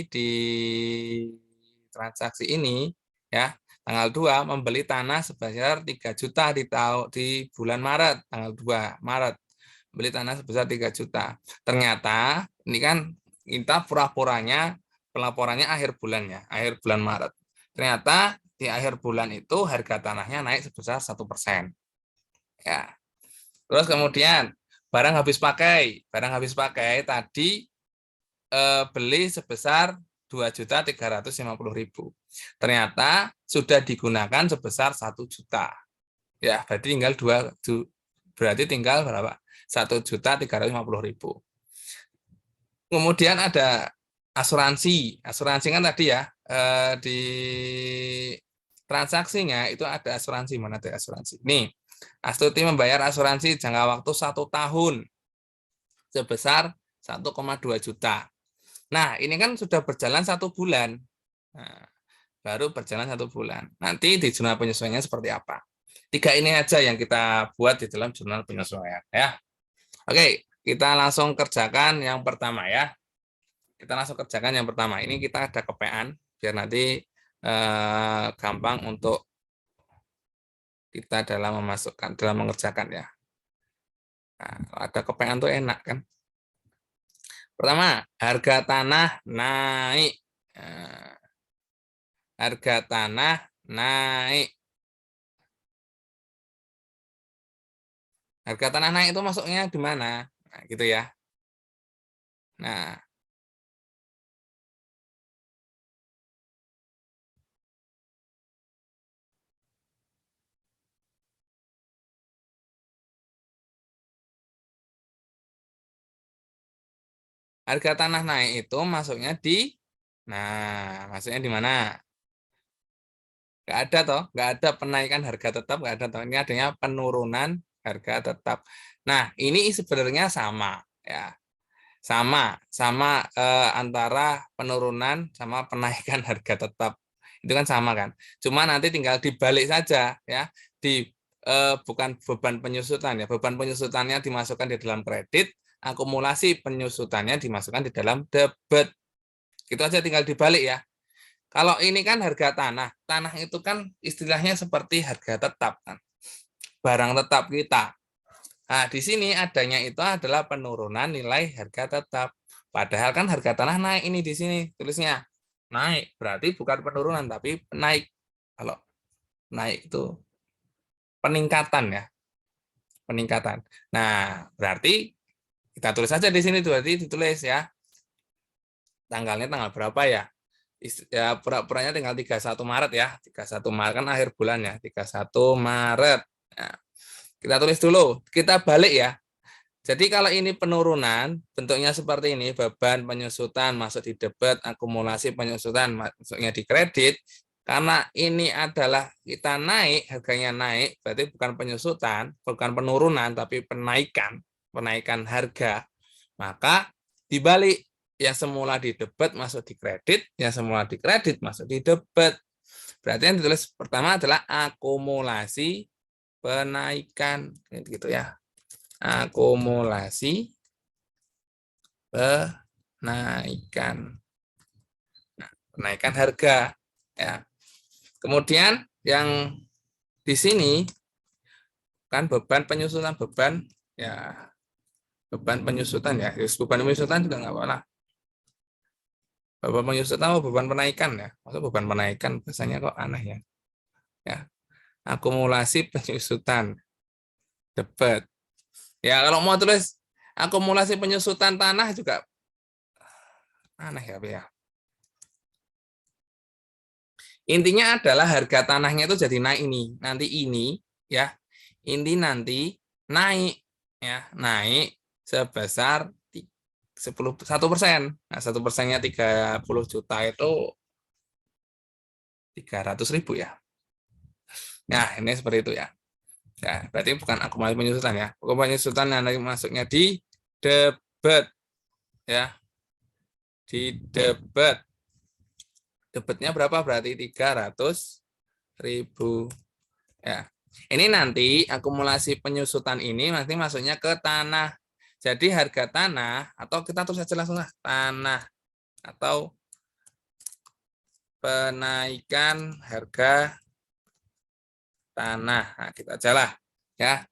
di transaksi ini ya, tanggal 2 membeli tanah sebesar 3 juta di bulan Maret, tanggal 2 Maret. Beli tanah sebesar 3 juta. Ternyata ini kan Kita pura-puranya pelaporannya akhir bulan ya, akhir bulan Maret. Ternyata di akhir bulan itu harga tanahnya naik sebesar 1%. Ya. Terus kemudian barang habis pakai tadi beli sebesar 2.350.000. Ternyata sudah digunakan sebesar 1 juta. Ya, berarti tinggal berapa? 1.350.000. Kemudian ada asuransi. Asuransi kan tadi ya di transaksinya itu ada asuransi. Mana ada asuransi? Nih, Astuti membayar asuransi jangka waktu 1 tahun sebesar 1,2 juta. Nah, ini kan sudah berjalan 1 bulan. Nah, baru berjalan 1 bulan. Nanti di jurnal penyesuaiannya seperti apa? 3 ini aja yang kita buat di dalam jurnal penyesuaian ya. Oke, kita langsung kerjakan yang pertama ya. Kita langsung kerjakan yang pertama. Ini kita ada kepean biar nanti gampang untuk kita dalam mengerjakan ya. Nah, ada kepean tuh enak kan. Pertama, harga tanah naik. Nah, harga tanah naik. Harga tanah naik itu masuknya di mana? Nah, gitu ya. Nah, harga tanah naik itu masuknya masuknya di mana? Nggak ada toh, nggak ada penaikan harga tetap, nggak ada toh. Ini adanya penurunan harga tetap. Nah, ini sebenarnya sama ya, sama antara penurunan sama penaikan harga tetap. Itu kan sama kan. Cuma nanti tinggal dibalik saja ya, bukan beban penyusutan ya. Beban penyusutannya dimasukkan di dalam kredit, akumulasi penyusutannya dimasukkan di dalam debit. Gitu aja, tinggal dibalik ya. Kalau ini kan harga tanah. Tanah itu kan istilahnya seperti harga tetap kan. Barang tetap kita. Nah, di sini adanya itu adalah penurunan nilai harga tetap. Padahal kan harga tanah naik ini di sini tulisnya. Naik, berarti bukan penurunan tapi naik. Kalau naik itu peningkatan ya. Peningkatan. Nah, berarti kita tulis saja di sini, berarti ditulis ya. Tanggalnya tanggal berapa ya? Ya pura-puranya tinggal 31 Maret ya. 31 Maret kan akhir bulan ya. 31 Maret. Nah, kita tulis dulu. Kita balik ya. Jadi kalau ini penurunan, bentuknya seperti ini, beban penyusutan masuk di debit, akumulasi penyusutan masuknya di kredit. Karena ini adalah kita naik, harganya naik, berarti bukan penyusutan, bukan penurunan, tapi penaikan harga. Maka dibalik, yang semula di debit masuk di kredit, yang semula di kredit masuk di debit. Berarti yang ditulis pertama adalah akumulasi penaikan, gitu ya. Akumulasi penaikan. Nah, penaikan harga ya. Kemudian yang di sini kan beban penyusutan ya. Beban penyusutan ya. Beban penyusutan juga nggak apa-apa. Beban penyusutan atau beban penaikan ya. Maksud beban penaikan biasanya kok aneh ya. Ya. Akumulasi penyusutan debit. Ya, kalau mau tulis akumulasi penyusutan tanah juga aneh ya. Intinya adalah harga tanahnya itu jadi naik ini. Nanti ini ya. Ini nanti naik ya, naik sebesar 1%. Nah, 1%-nya 30 juta itu 300.000 ya. Nah, ini seperti itu ya. Ya, berarti bukan akumulasi penyusutan ya. Akumulasi penyusutan yang masuknya di debit ya. Di debit. Debitnya berapa? Berarti 300.000 ya. Ini nanti akumulasi penyusutan ini nanti masuknya ke tanah. Jadi harga tanah, atau kita tulis saja langsung lah, tanah atau penaikan harga tanah. Nah, kita aja lah ya.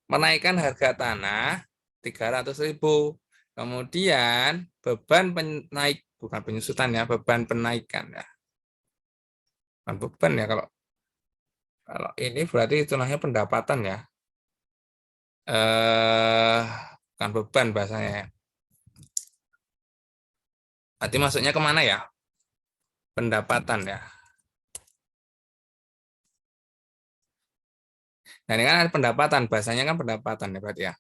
Menaikkan harga tanah 300.000. Kemudian beban penaik, bukan penyusutan ya, beban penaikan ya. Bukan beban ya, kalau ini berarti istilahnya pendapatan ya. Bukan beban bahasanya ya. Berarti masuknya kemana ya? Pendapatan ya. Nah, ini kan ada pendapatan, bahasanya kan pendapatan ya berarti ya.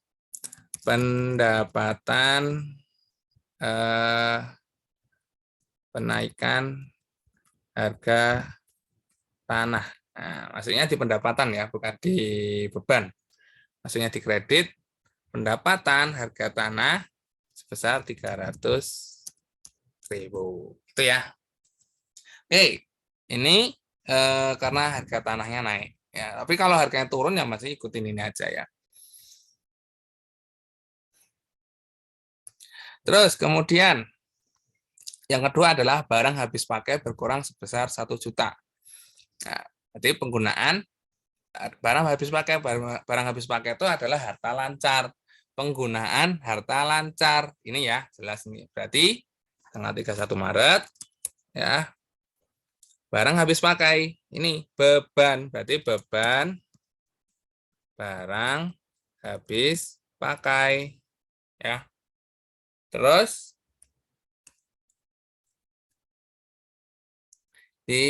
Pendapatan penaikan harga tanah. Nah, maksudnya di pendapatan ya, bukan di beban. Maksudnya di kredit pendapatan harga tanah sebesar 300.000. Itu ya. Oke, ini karena harga tanahnya naik. Ya, tapi kalau harganya turun ya masih ikutin ini aja ya. Terus kemudian yang kedua adalah barang habis pakai berkurang sebesar 1 juta. Nah, jadi penggunaan barang habis pakai, barang habis pakai itu adalah harta lancar. Penggunaan harta lancar. Ini ya, jelas ini. Berarti tanggal 31 Maret ya. Barang habis pakai. Ini beban, berarti beban barang habis pakai ya. Terus di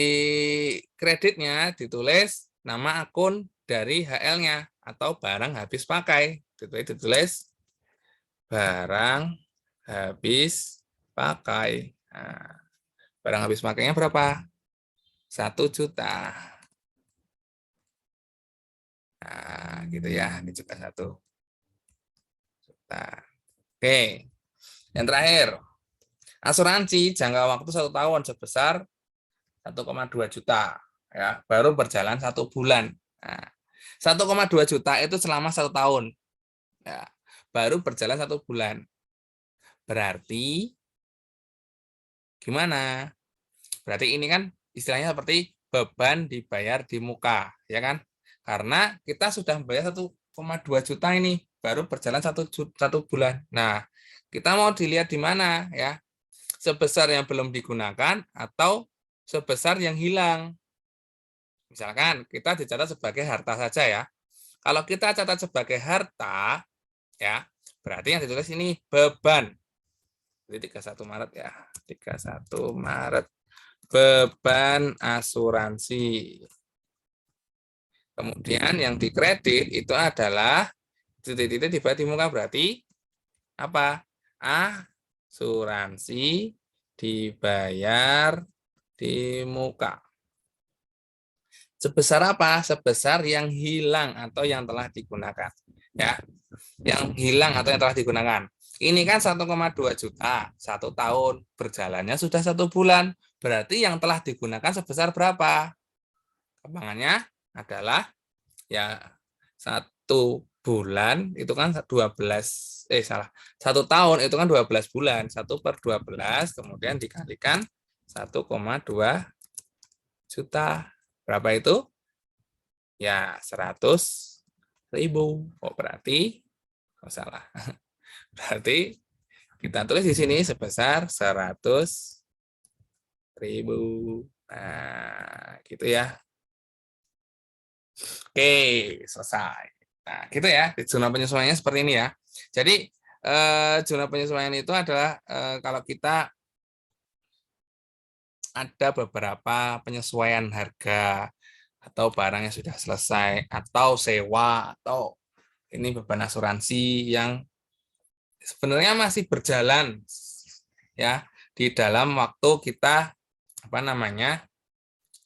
kreditnya ditulis nama akun dari HL-nya atau barang habis pakai. Ditulis barang habis pakai. Nah, barang habis pakainya berapa? 1 juta. Nah, gitu ya. Ini juga 1 juta. Oke. Yang terakhir, asuransi jangka waktu 1 tahun sebesar 1,2 juta. Ya, baru berjalan 1 bulan. Nah, 1,2 juta itu selama 1 tahun. Ya, baru berjalan 1 bulan. Berarti gimana? Berarti ini kan istilahnya seperti beban dibayar di muka, ya kan? Karena kita sudah membayar 1,2 juta ini, baru berjalan 1 bulan. Nah, kita mau dilihat di mana ya? Sebesar yang belum digunakan atau sebesar yang hilang. Misalkan kita dicatat sebagai harta saja ya. Kalau kita catat sebagai harta, ya berarti yang ditulis ini beban. Jadi 31 Maret ya. 31 Maret. Beban asuransi. Kemudian yang dikredit itu adalah titik-titik di muka berarti apa? Asuransi dibayar di muka. Sebesar apa? Sebesar yang hilang atau yang telah digunakan. Ya, yang hilang atau yang telah digunakan. Ini kan 1,2 juta, 1 tahun, berjalannya sudah 1 bulan. Berarti yang telah digunakan sebesar berapa? Kembangannya adalah ya 1 bulan itu kan 12, 1 tahun itu kan 12 bulan. 1/12 kemudian dikalikan 1,2 juta. Berapa itu? Ya 100.000. Oh, berarti salah. Berarti kita tulis di sini sebesar 100.000. Nah, gitu ya. Oke, selesai. Nah, gitu ya. Zona penyesuaiannya seperti ini ya. Jadi, zona penyesuaian itu adalah kalau kita ada beberapa penyesuaian harga atau barang yang sudah selesai atau sewa atau ini beban asuransi yang sebenarnya masih berjalan ya di dalam waktu kita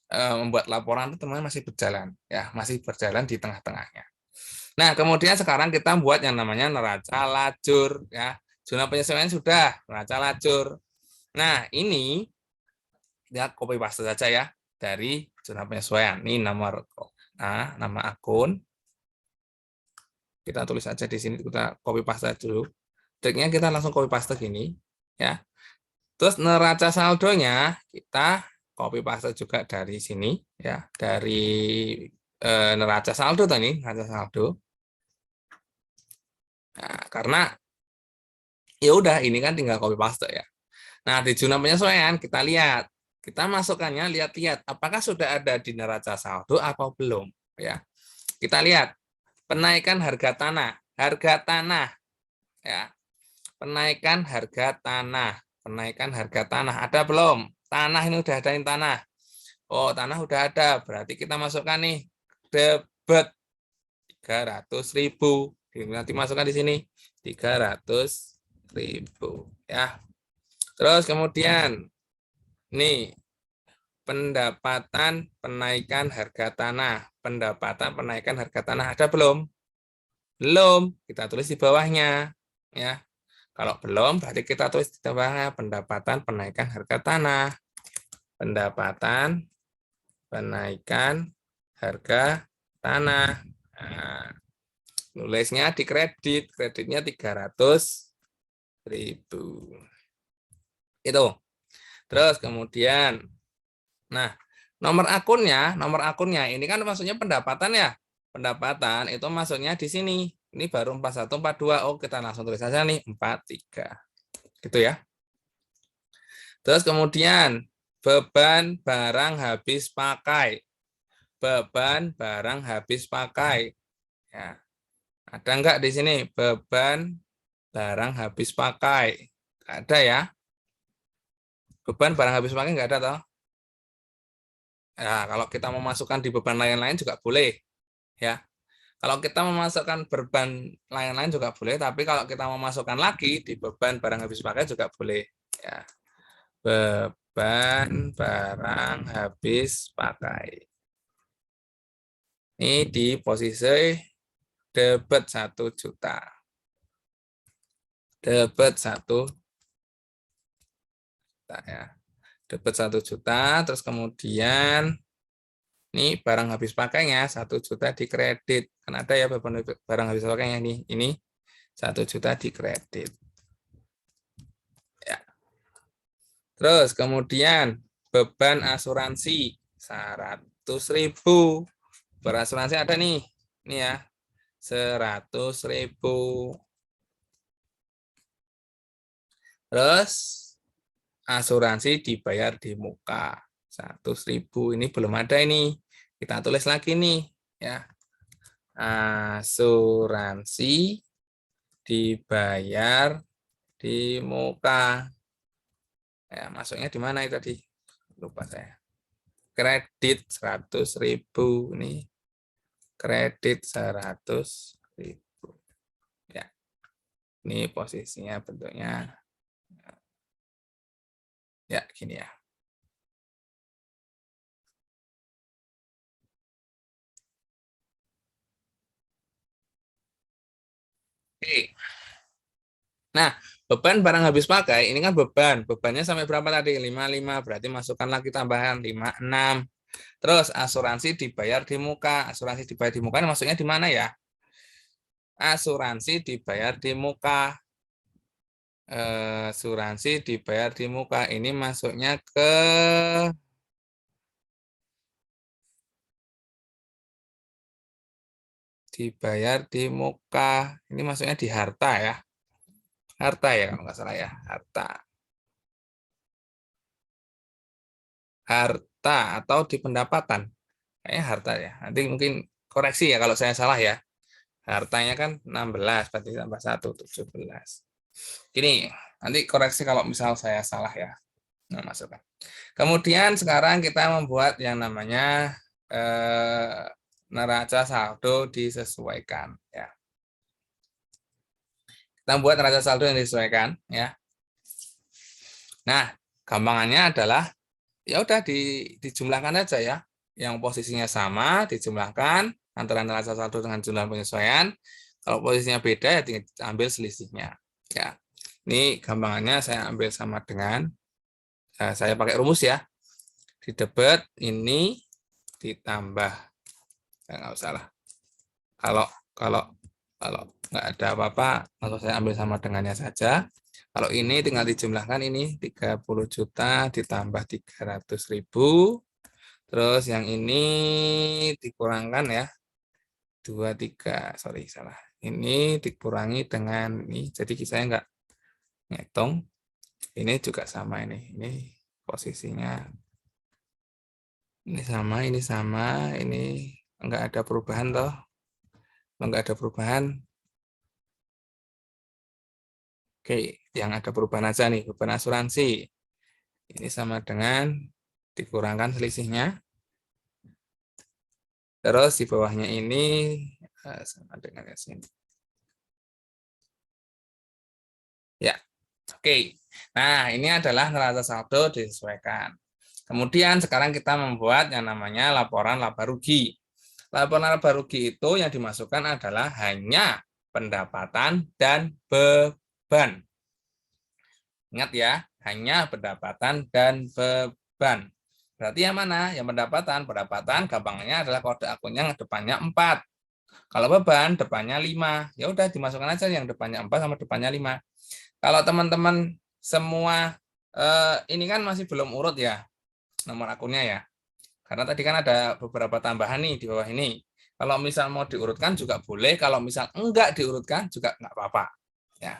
membuat laporan itu teman masih berjalan ya, masih berjalan di tengah-tengahnya. Nah, kemudian sekarang kita buat yang namanya neraca lajur ya. Zona penyesuaian sudah, neraca lajur. Nah, ini kita copy paste saja ya dari zona penyesuaian. Ini nama akun. Kita tulis aja di sini, kita copy paste dulu. Triknya kita langsung copy paste gini ya. Terus neraca saldonya kita copy paste juga dari sini ya, dari neraca saldo tadi, neraca saldo. Nah, karena Ya udah, ini kan tinggal copy paste ya. Nah, di jurnal penyesuaian kita lihat, kita masukkannya, lihat-lihat apakah sudah ada di neraca saldo atau belum ya. Kita lihat penaikan harga tanah ya. Penaikan harga tanah ada belum? Tanah ini udah adain tanah. Oh, tanah udah ada, berarti kita masukkan nih debit 300.000. Nanti masukkan di sini 300.000 ya. Terus kemudian nih pendapatan penaikan harga tanah. Pendapatan penaikan harga tanah ada belum? Belum. Kita tulis di bawahnya ya. Kalau belum berarti kita tulis di bawahnya pendapatan penaikan harga tanah. Pendapatan penaikan harga tanah. Nah, nulisnya di kredit, kreditnya 300.000. Itu. Terus kemudian, nah nomor akunnya ini kan maksudnya pendapatan ya. Pendapatan itu maksudnya di sini. Ini baru 4142. Oh, kita langsung tulis saja nih 43. Gitu ya. Terus kemudian beban barang habis pakai. Beban barang habis pakai. Ya. Ada enggak di sini beban barang habis pakai? Ada ya. Beban barang habis pakai enggak ada toh? Ya, kalau kita memasukkan di beban lain-lain juga boleh ya. Kalau kita memasukkan beban lain-lain juga boleh, tapi kalau kita memasukkan lagi di beban barang habis pakai juga boleh ya. Beban barang habis pakai. Ini di posisi debit 1 juta. Debit 1 juta ya. Debit 1 juta, terus kemudian ini barang habis pakainya 1 juta di kredit. Kan ada ya beban barang habis pakainya nih. Ini 1 juta di kredit. Ya. Terus kemudian beban asuransi 100.000. Berasuransi ada nih. Ini ya. 100.000. Terus asuransi dibayar di muka 100.000. Ini belum ada ini. Kita tulis lagi nih ya. Asuransi dibayar di muka. Ya, masuknya di mana itu tadi? Lupa saya. Kredit 100.000 nih. Kredit 100.000. Ya. Ini posisinya bentuknya. Ya, gini ya. Oke. Nah, beban barang habis pakai, ini kan beban. Bebannya sampai berapa tadi? 55, berarti masukkan lagi tambahan 56. Terus asuransi dibayar di muka. Asuransi dibayar di muka ini maksudnya di mana ya? Asuransi dibayar di muka. Asuransi dibayar di muka. Ini masuknya ke dibayar di muka. Ini masuknya di harta ya. Harta ya kalau nggak salah ya. Harta. Harta atau di pendapatan. Kayaknya harta ya. Nanti mungkin koreksi ya kalau saya salah ya. Hartanya kan 16, berarti tambah 1, 17. Gini, nanti koreksi kalau misal saya salah ya. Nah, masukkan. Kemudian sekarang kita membuat yang namanya neraca saldo disesuaikan ya. Kita buat neraca saldo yang disesuaikan ya. Nah, gampangannya adalah ya udah dijumlahkan aja ya. Yang posisinya sama dijumlahkan antara neraca saldo dengan jumlah penyesuaian. Kalau posisinya beda ya tinggal ambil selisihnya. Ya. Ini gampangannya saya ambil sama dengan saya pakai rumus ya. Di debit ini ditambah nggak usah lah. Kalau nggak ada apa-apa, langsung saya ambil sama dengannya saja. Kalau ini tinggal dijumlahkan, ini 30 juta ditambah 300.000. Terus yang ini dikurangkan ya. 23, sorry salah. Ini dikurangi dengan ini, jadi saya Ngitung. Ini juga sama ini. Ini posisinya. Ini sama, ini enggak ada perubahan toh. Enggak ada perubahan. Oke, yang ada perubahan aja nih, beban asuransi. Ini sama dengan dikurangkan selisihnya. Terus di bawahnya ini sama dengan sini. Ya, oke. Nah, ini adalah neraca saldo disesuaikan. Kemudian sekarang kita membuat yang namanya laporan laba rugi. Laporan laba rugi itu yang dimasukkan adalah hanya pendapatan dan beban. Ingat ya, hanya pendapatan dan beban. Berarti yang mana? Yang pendapatan. Pendapatan gampangnya adalah kode akunnya yang depannya 4. Kalau beban depannya 5. Ya udah dimasukkan aja yang depannya 4 sama depannya 5. Kalau teman-teman semua ini kan masih belum urut ya nomor akunnya ya. Karena tadi kan ada beberapa tambahan nih di bawah ini. Kalau misal mau diurutkan juga boleh, kalau misal enggak diurutkan juga enggak apa-apa. Ya.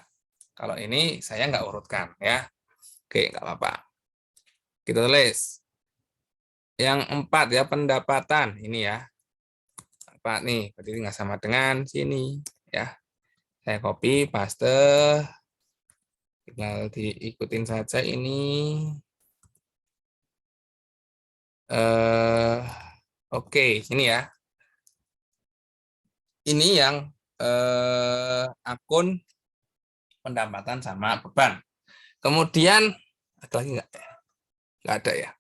Kalau ini saya enggak urutkan ya. Oke, enggak apa-apa. Kita tulis. Yang 4 ya pendapatan ini ya. 4 nih, berarti enggak sama dengan sini ya. Saya copy, paste. Tinggal diikutin saja ini. Oke, ini ya. Ini yang akun pendapatan sama beban. Kemudian ada lagi nggak? Nggak ada ya.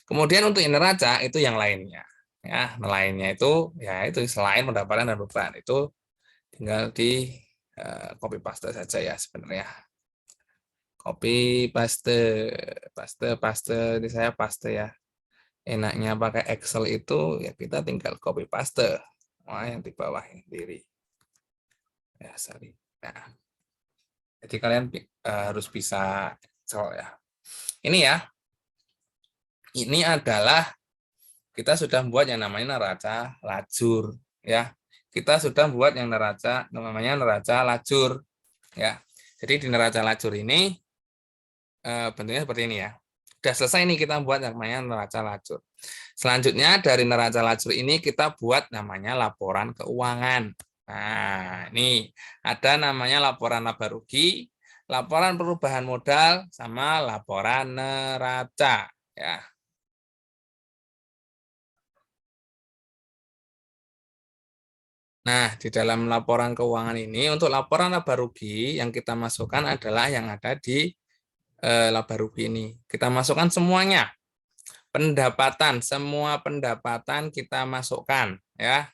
Kemudian untuk neraca itu yang lainnya. Ya, lainnya itu ya itu selain pendapatan dan beban itu tinggal di copy paste saja ya sebenarnya. Copy paste, paste ini saya paste ya. Enaknya pakai Excel itu ya kita tinggal copy paste. Wah, yang di bawah sendiri. Ya, sorry. Nah, jadi kalian harus bisa Excel ya. Ini ya. Ini adalah kita sudah membuat yang namanya neraca lajur ya. Kita sudah membuat yang namanya neraca lajur ya. Jadi di neraca lajur ini bentuknya seperti ini ya. Sudah selesai nih kita buat yang namanya neraca lajur. Selanjutnya dari neraca lajur ini kita buat namanya laporan keuangan. Nah, ini ada namanya laporan laba rugi, laporan perubahan modal, sama laporan neraca ya. Nah, di dalam laporan keuangan ini untuk laporan laba rugi yang kita masukkan adalah yang ada di laba rugi ini. Kita masukkan semuanya. Pendapatan, semua pendapatan kita masukkan ya.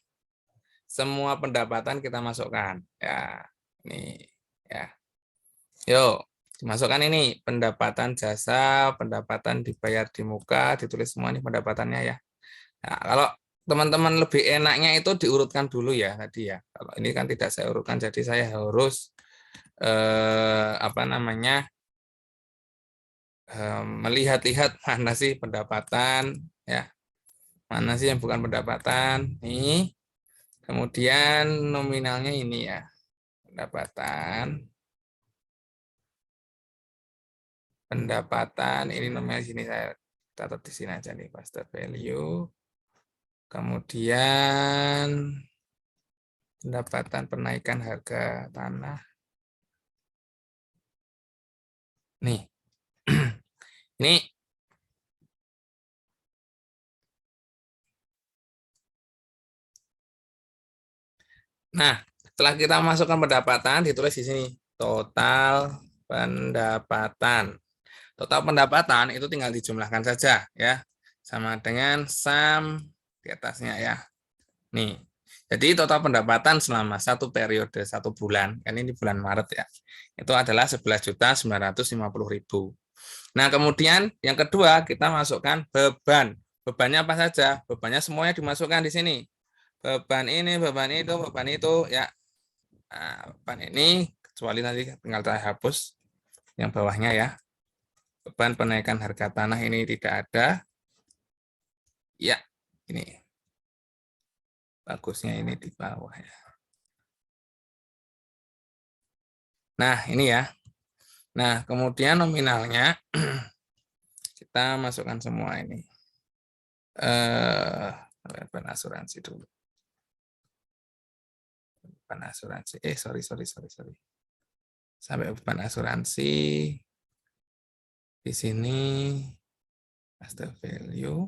Semua pendapatan kita masukkan ya. Ini ya. Yuk, dimasukkan ini pendapatan jasa, pendapatan dibayar di muka, ditulis semua ini pendapatannya ya. Nah, kalau teman-teman lebih enaknya itu diurutkan dulu ya tadi ya. Kalau ini kan tidak saya urutkan, jadi saya harus apa namanya melihat-lihat mana sih pendapatan ya, mana sih yang bukan pendapatan. Nih, kemudian nominalnya ini ya, pendapatan ini nominal sini saya catat di sini aja nih, paste value. Kemudian pendapatan penaikan harga tanah. Nih. Ini nah, setelah kita masukkan pendapatan ditulis di sini total pendapatan. Total pendapatan itu tinggal dijumlahkan saja ya. Sama dengan sum di atasnya ya. Nih. Jadi total pendapatan selama satu periode 1 bulan, kan ini bulan Maret ya, itu adalah 11.950.000. Nah, kemudian yang kedua kita masukkan beban. Bebannya apa saja? Bebannya semuanya dimasukkan di sini. Beban ini, beban itu ya. Nah, beban ini kecuali nanti tinggal saya hapus yang bawahnya ya. Beban penaikan harga tanah ini tidak ada. Ya, ini. Bagusnya ini di bawah ya. Nah, ini ya. Nah, kemudian nominalnya kita masukkan semua ini. Beban asuransi dulu. Beban asuransi. Sorry. Sampai beban asuransi di sini master value.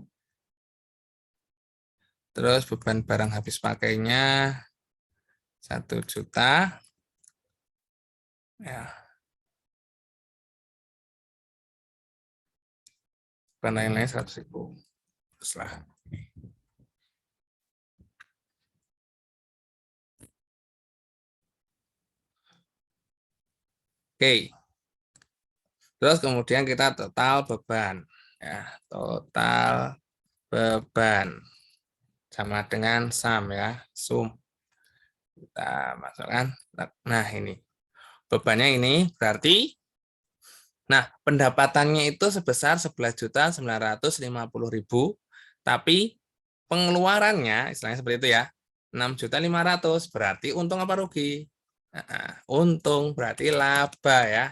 Terus beban barang habis pakainya 1 juta. Ya. Dan lain-lain 100.000. Teruslah. Oke. Terus kemudian kita total beban. Ya, total beban sama dengan sum ya, sum. Kita masukkan. Nah, ini. Bebannya ini berarti pendapatannya itu sebesar 11.950.000, tapi pengeluarannya istilahnya seperti itu ya, 6.500.000. Berarti untung apa rugi? Untung, berarti laba ya.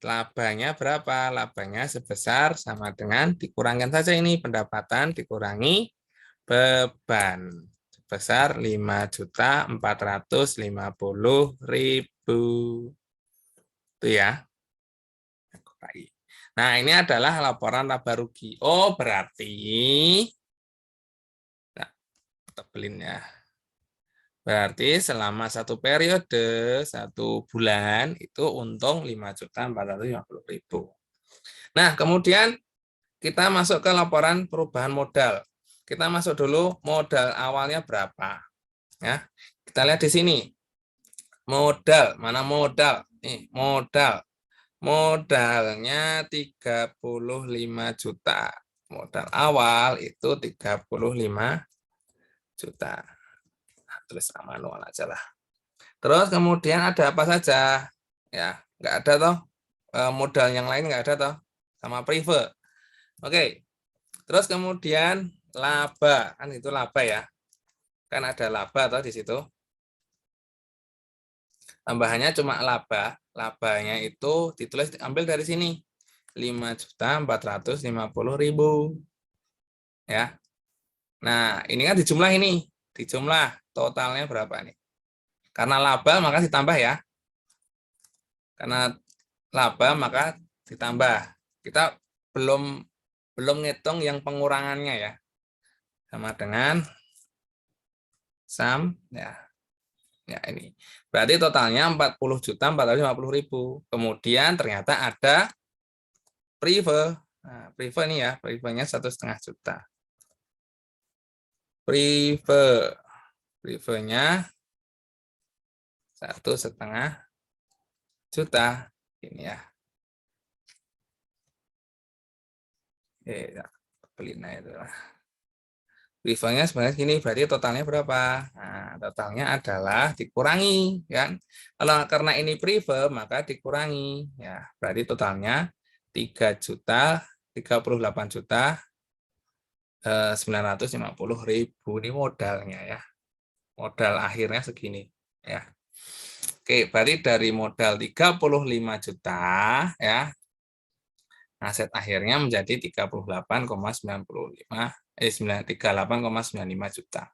Labanya berapa? Labanya sebesar sama dengan dikurangkan saja ini pendapatan dikurangi beban sebesar 5.450.000. Itu ya. Nah, ini adalah laporan laba rugi. Oh, berarti tebelin ya. Berarti selama satu periode, 1 bulan, itu untung 5.450.000. Nah, kemudian kita masuk ke laporan perubahan modal. Kita masuk dulu modal awalnya berapa. Ya, kita lihat di sini. Modal, mana modal? Nih, modal. Modalnya 35 juta. Modal awal itu 35 juta. Tulis manual aja lah. Terus kemudian ada apa saja? Ya, nggak ada toh. Modal yang lain nggak ada toh. Sama prive. Oke. Terus kemudian laba, kan itu laba ya. Kan ada laba toh di situ. Tambahannya cuma laba. Labanya itu ditulis ambil dari sini. 5.450.000. Ya. Nah, ini kan dijumlah ini. Dijumlah totalnya berapa nih? Karena laba maka ditambah ya. Karena laba maka ditambah. Kita belum ngitung yang pengurangannya ya. Sama dengan sum ya. Ya ini. Berarti totalnya 40.450.000. Kemudian ternyata ada prive. Nah, prive ini ya, privenya 1,5 juta. Privenya 1,5 juta ini ya. Pelina itu lah. Privenya sebenarnya gini, berarti totalnya berapa? Nah, totalnya adalah dikurangi kan. Kalau karena ini prive maka dikurangi ya. Berarti totalnya 3.38.950.000 ini modalnya ya. Modal akhirnya segini ya. Oke, berarti dari modal 35 juta ya, aset akhirnya menjadi 38,95 juta.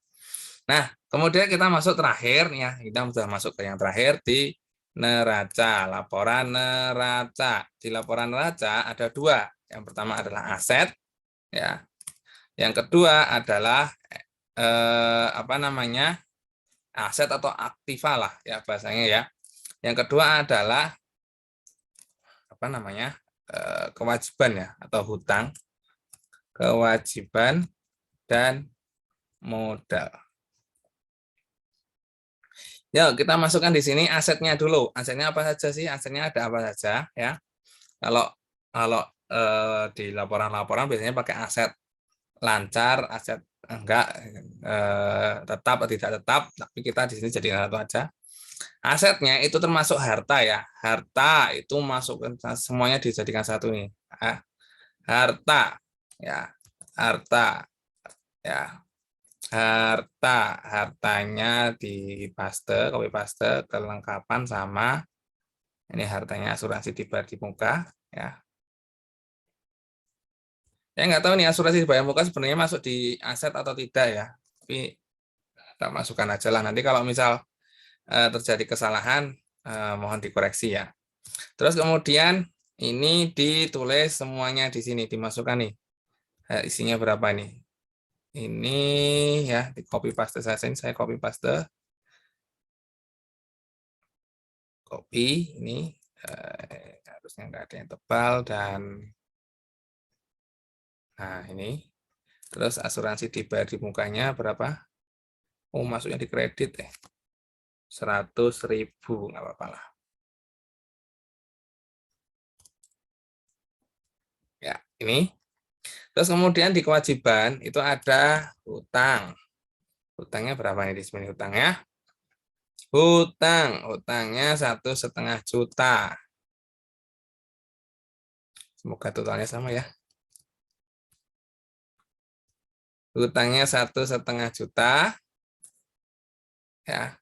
Nah, kemudian kita masuk terakhir ya, kita sudah masuk ke yang terakhir di neraca, laporan neraca. Di laporan neraca ada 2. Yang pertama adalah aset ya. Yang kedua adalah aset atau aktiva lah ya bahasanya ya. Yang kedua adalah kewajiban ya atau hutang, kewajiban dan modal. Yuk kita masukkan di sini asetnya dulu. Asetnya apa saja sih? Asetnya ada apa saja ya? Kalau di laporan-laporan biasanya pakai aset lancar, aset enggak, tetap atau tidak tetap. Tapi kita di sini jadi satu aja. Asetnya itu termasuk harta ya. Harta itu masukkan semuanya dijadikan satu nih. Harta ya, harta ya. Hartanya di paste, copy paste kelengkapan sama Ini hartanya asuransi dibayar di muka, ya. Saya nggak tahu nih asuransi dibayar muka sebenarnya masuk di aset atau tidak ya. Tapi kita masukkan aja lah. Nanti kalau misal terjadi kesalahan, mohon dikoreksi ya. Terus kemudian ini ditulis semuanya di sini, dimasukkan nih. Isinya berapa nih? Ini ya, di copy paste saja. Saya copy paste. Copy ini harusnya nggak ada yang tebal dan nah ini. Terus asuransi dibayar di mukanya berapa? Oh, masuknya di kredit ya. 100.000, nggak apa-apa lah. Ya, ini. Terus kemudian di kewajiban itu ada hutang. Hutangnya berapa nih di sini hutangnya? Hutangnya 1,5 juta. Semoga totalnya sama ya. Hutangnya 1,5 juta. Ya.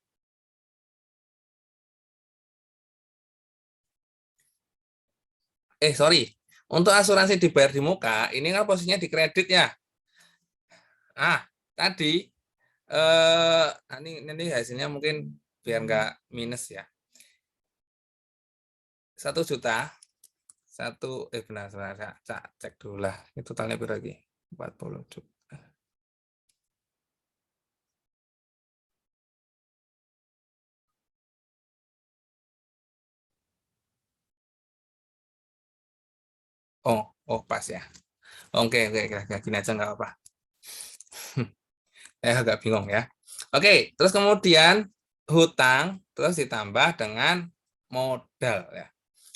Sorry. Untuk asuransi dibayar di muka, ini kan posisinya di kredit ya. Tadi nanti hasilnya mungkin biar nggak minus ya. 1 juta. Benar, saya cek dulu lah. Ini totalnya berapa lagi? 40 juta. Oh pas ya. Oke, gini aja nggak apa-apa. Agak bingung ya. Oke, terus kemudian hutang terus ditambah dengan modal ya.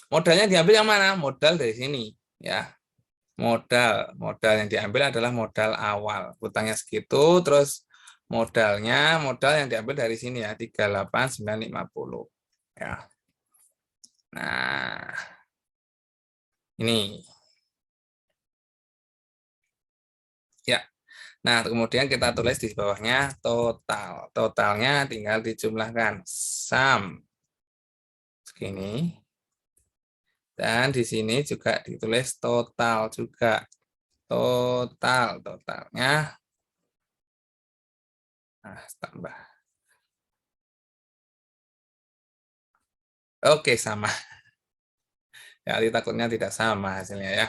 Modalnya diambil yang mana? Modal dari sini ya. Modal yang diambil adalah modal awal. Hutangnya segitu, terus modal yang diambil dari sini ya, 38.950 ya. Nah, ini ya. Nah, kemudian kita tulis di bawahnya total. Totalnya tinggal dijumlahkan sum segini. Dan di sini juga ditulis total juga. Totalnya. Nah, tambah. Oke, sama. Ya, takutnya tidak sama hasilnya ya.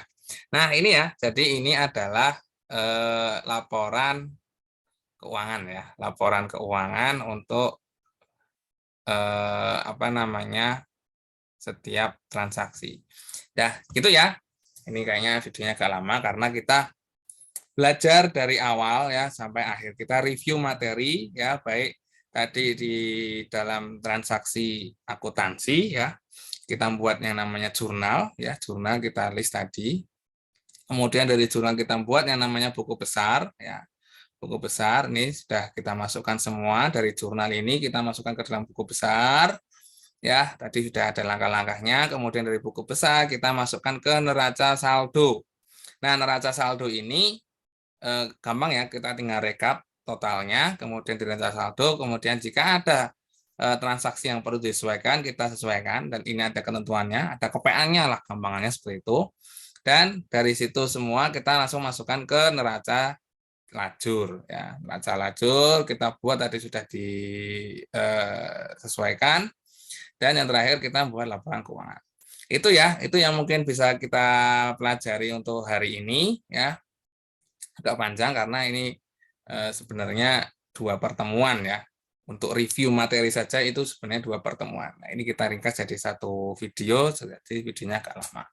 Nah, ini ya. Jadi ini adalah laporan keuangan ya. Laporan keuangan untuk setiap transaksi. Ya, gitu ya. Ini kayaknya videonya agak lama karena kita belajar dari awal ya sampai akhir. Kita review materi ya, baik tadi di dalam transaksi akuntansi ya. Kita buat yang namanya jurnal ya, jurnal kita list tadi. Kemudian dari jurnal kita buat yang namanya buku besar ya. Buku besar ini sudah kita masukkan semua dari jurnal ini kita masukkan ke dalam buku besar. Ya, tadi sudah ada langkah-langkahnya. Kemudian dari buku besar kita masukkan ke neraca saldo. Nah, neraca saldo ini gampang ya, kita tinggal rekap totalnya, kemudian di neraca saldo, kemudian jika ada transaksi yang perlu disesuaikan, kita sesuaikan, dan ini ada ketentuannya, ada KPA-nya lah, gampangannya seperti itu. Dan dari situ semua kita langsung masukkan ke neraca lajur. Ya, neraca lajur kita buat tadi sudah disesuaikan, dan yang terakhir kita buat laporan keuangan. Itu ya, itu yang mungkin bisa kita pelajari untuk hari ini ya. Agak panjang karena ini sebenarnya 2 pertemuan ya. Untuk review materi saja itu sebenarnya 2 pertemuan. Nah, ini kita ringkas jadi 1 video, jadi videonya agak lama.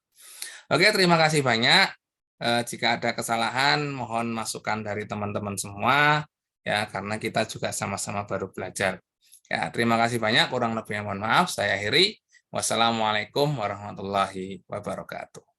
Oke, terima kasih banyak. Jika ada kesalahan, mohon masukan dari teman-teman semua ya, karena kita juga sama-sama baru belajar. Ya, terima kasih banyak. Kurang lebihnya mohon maaf. Saya akhiri. Wassalamualaikum warahmatullahi wabarakatuh.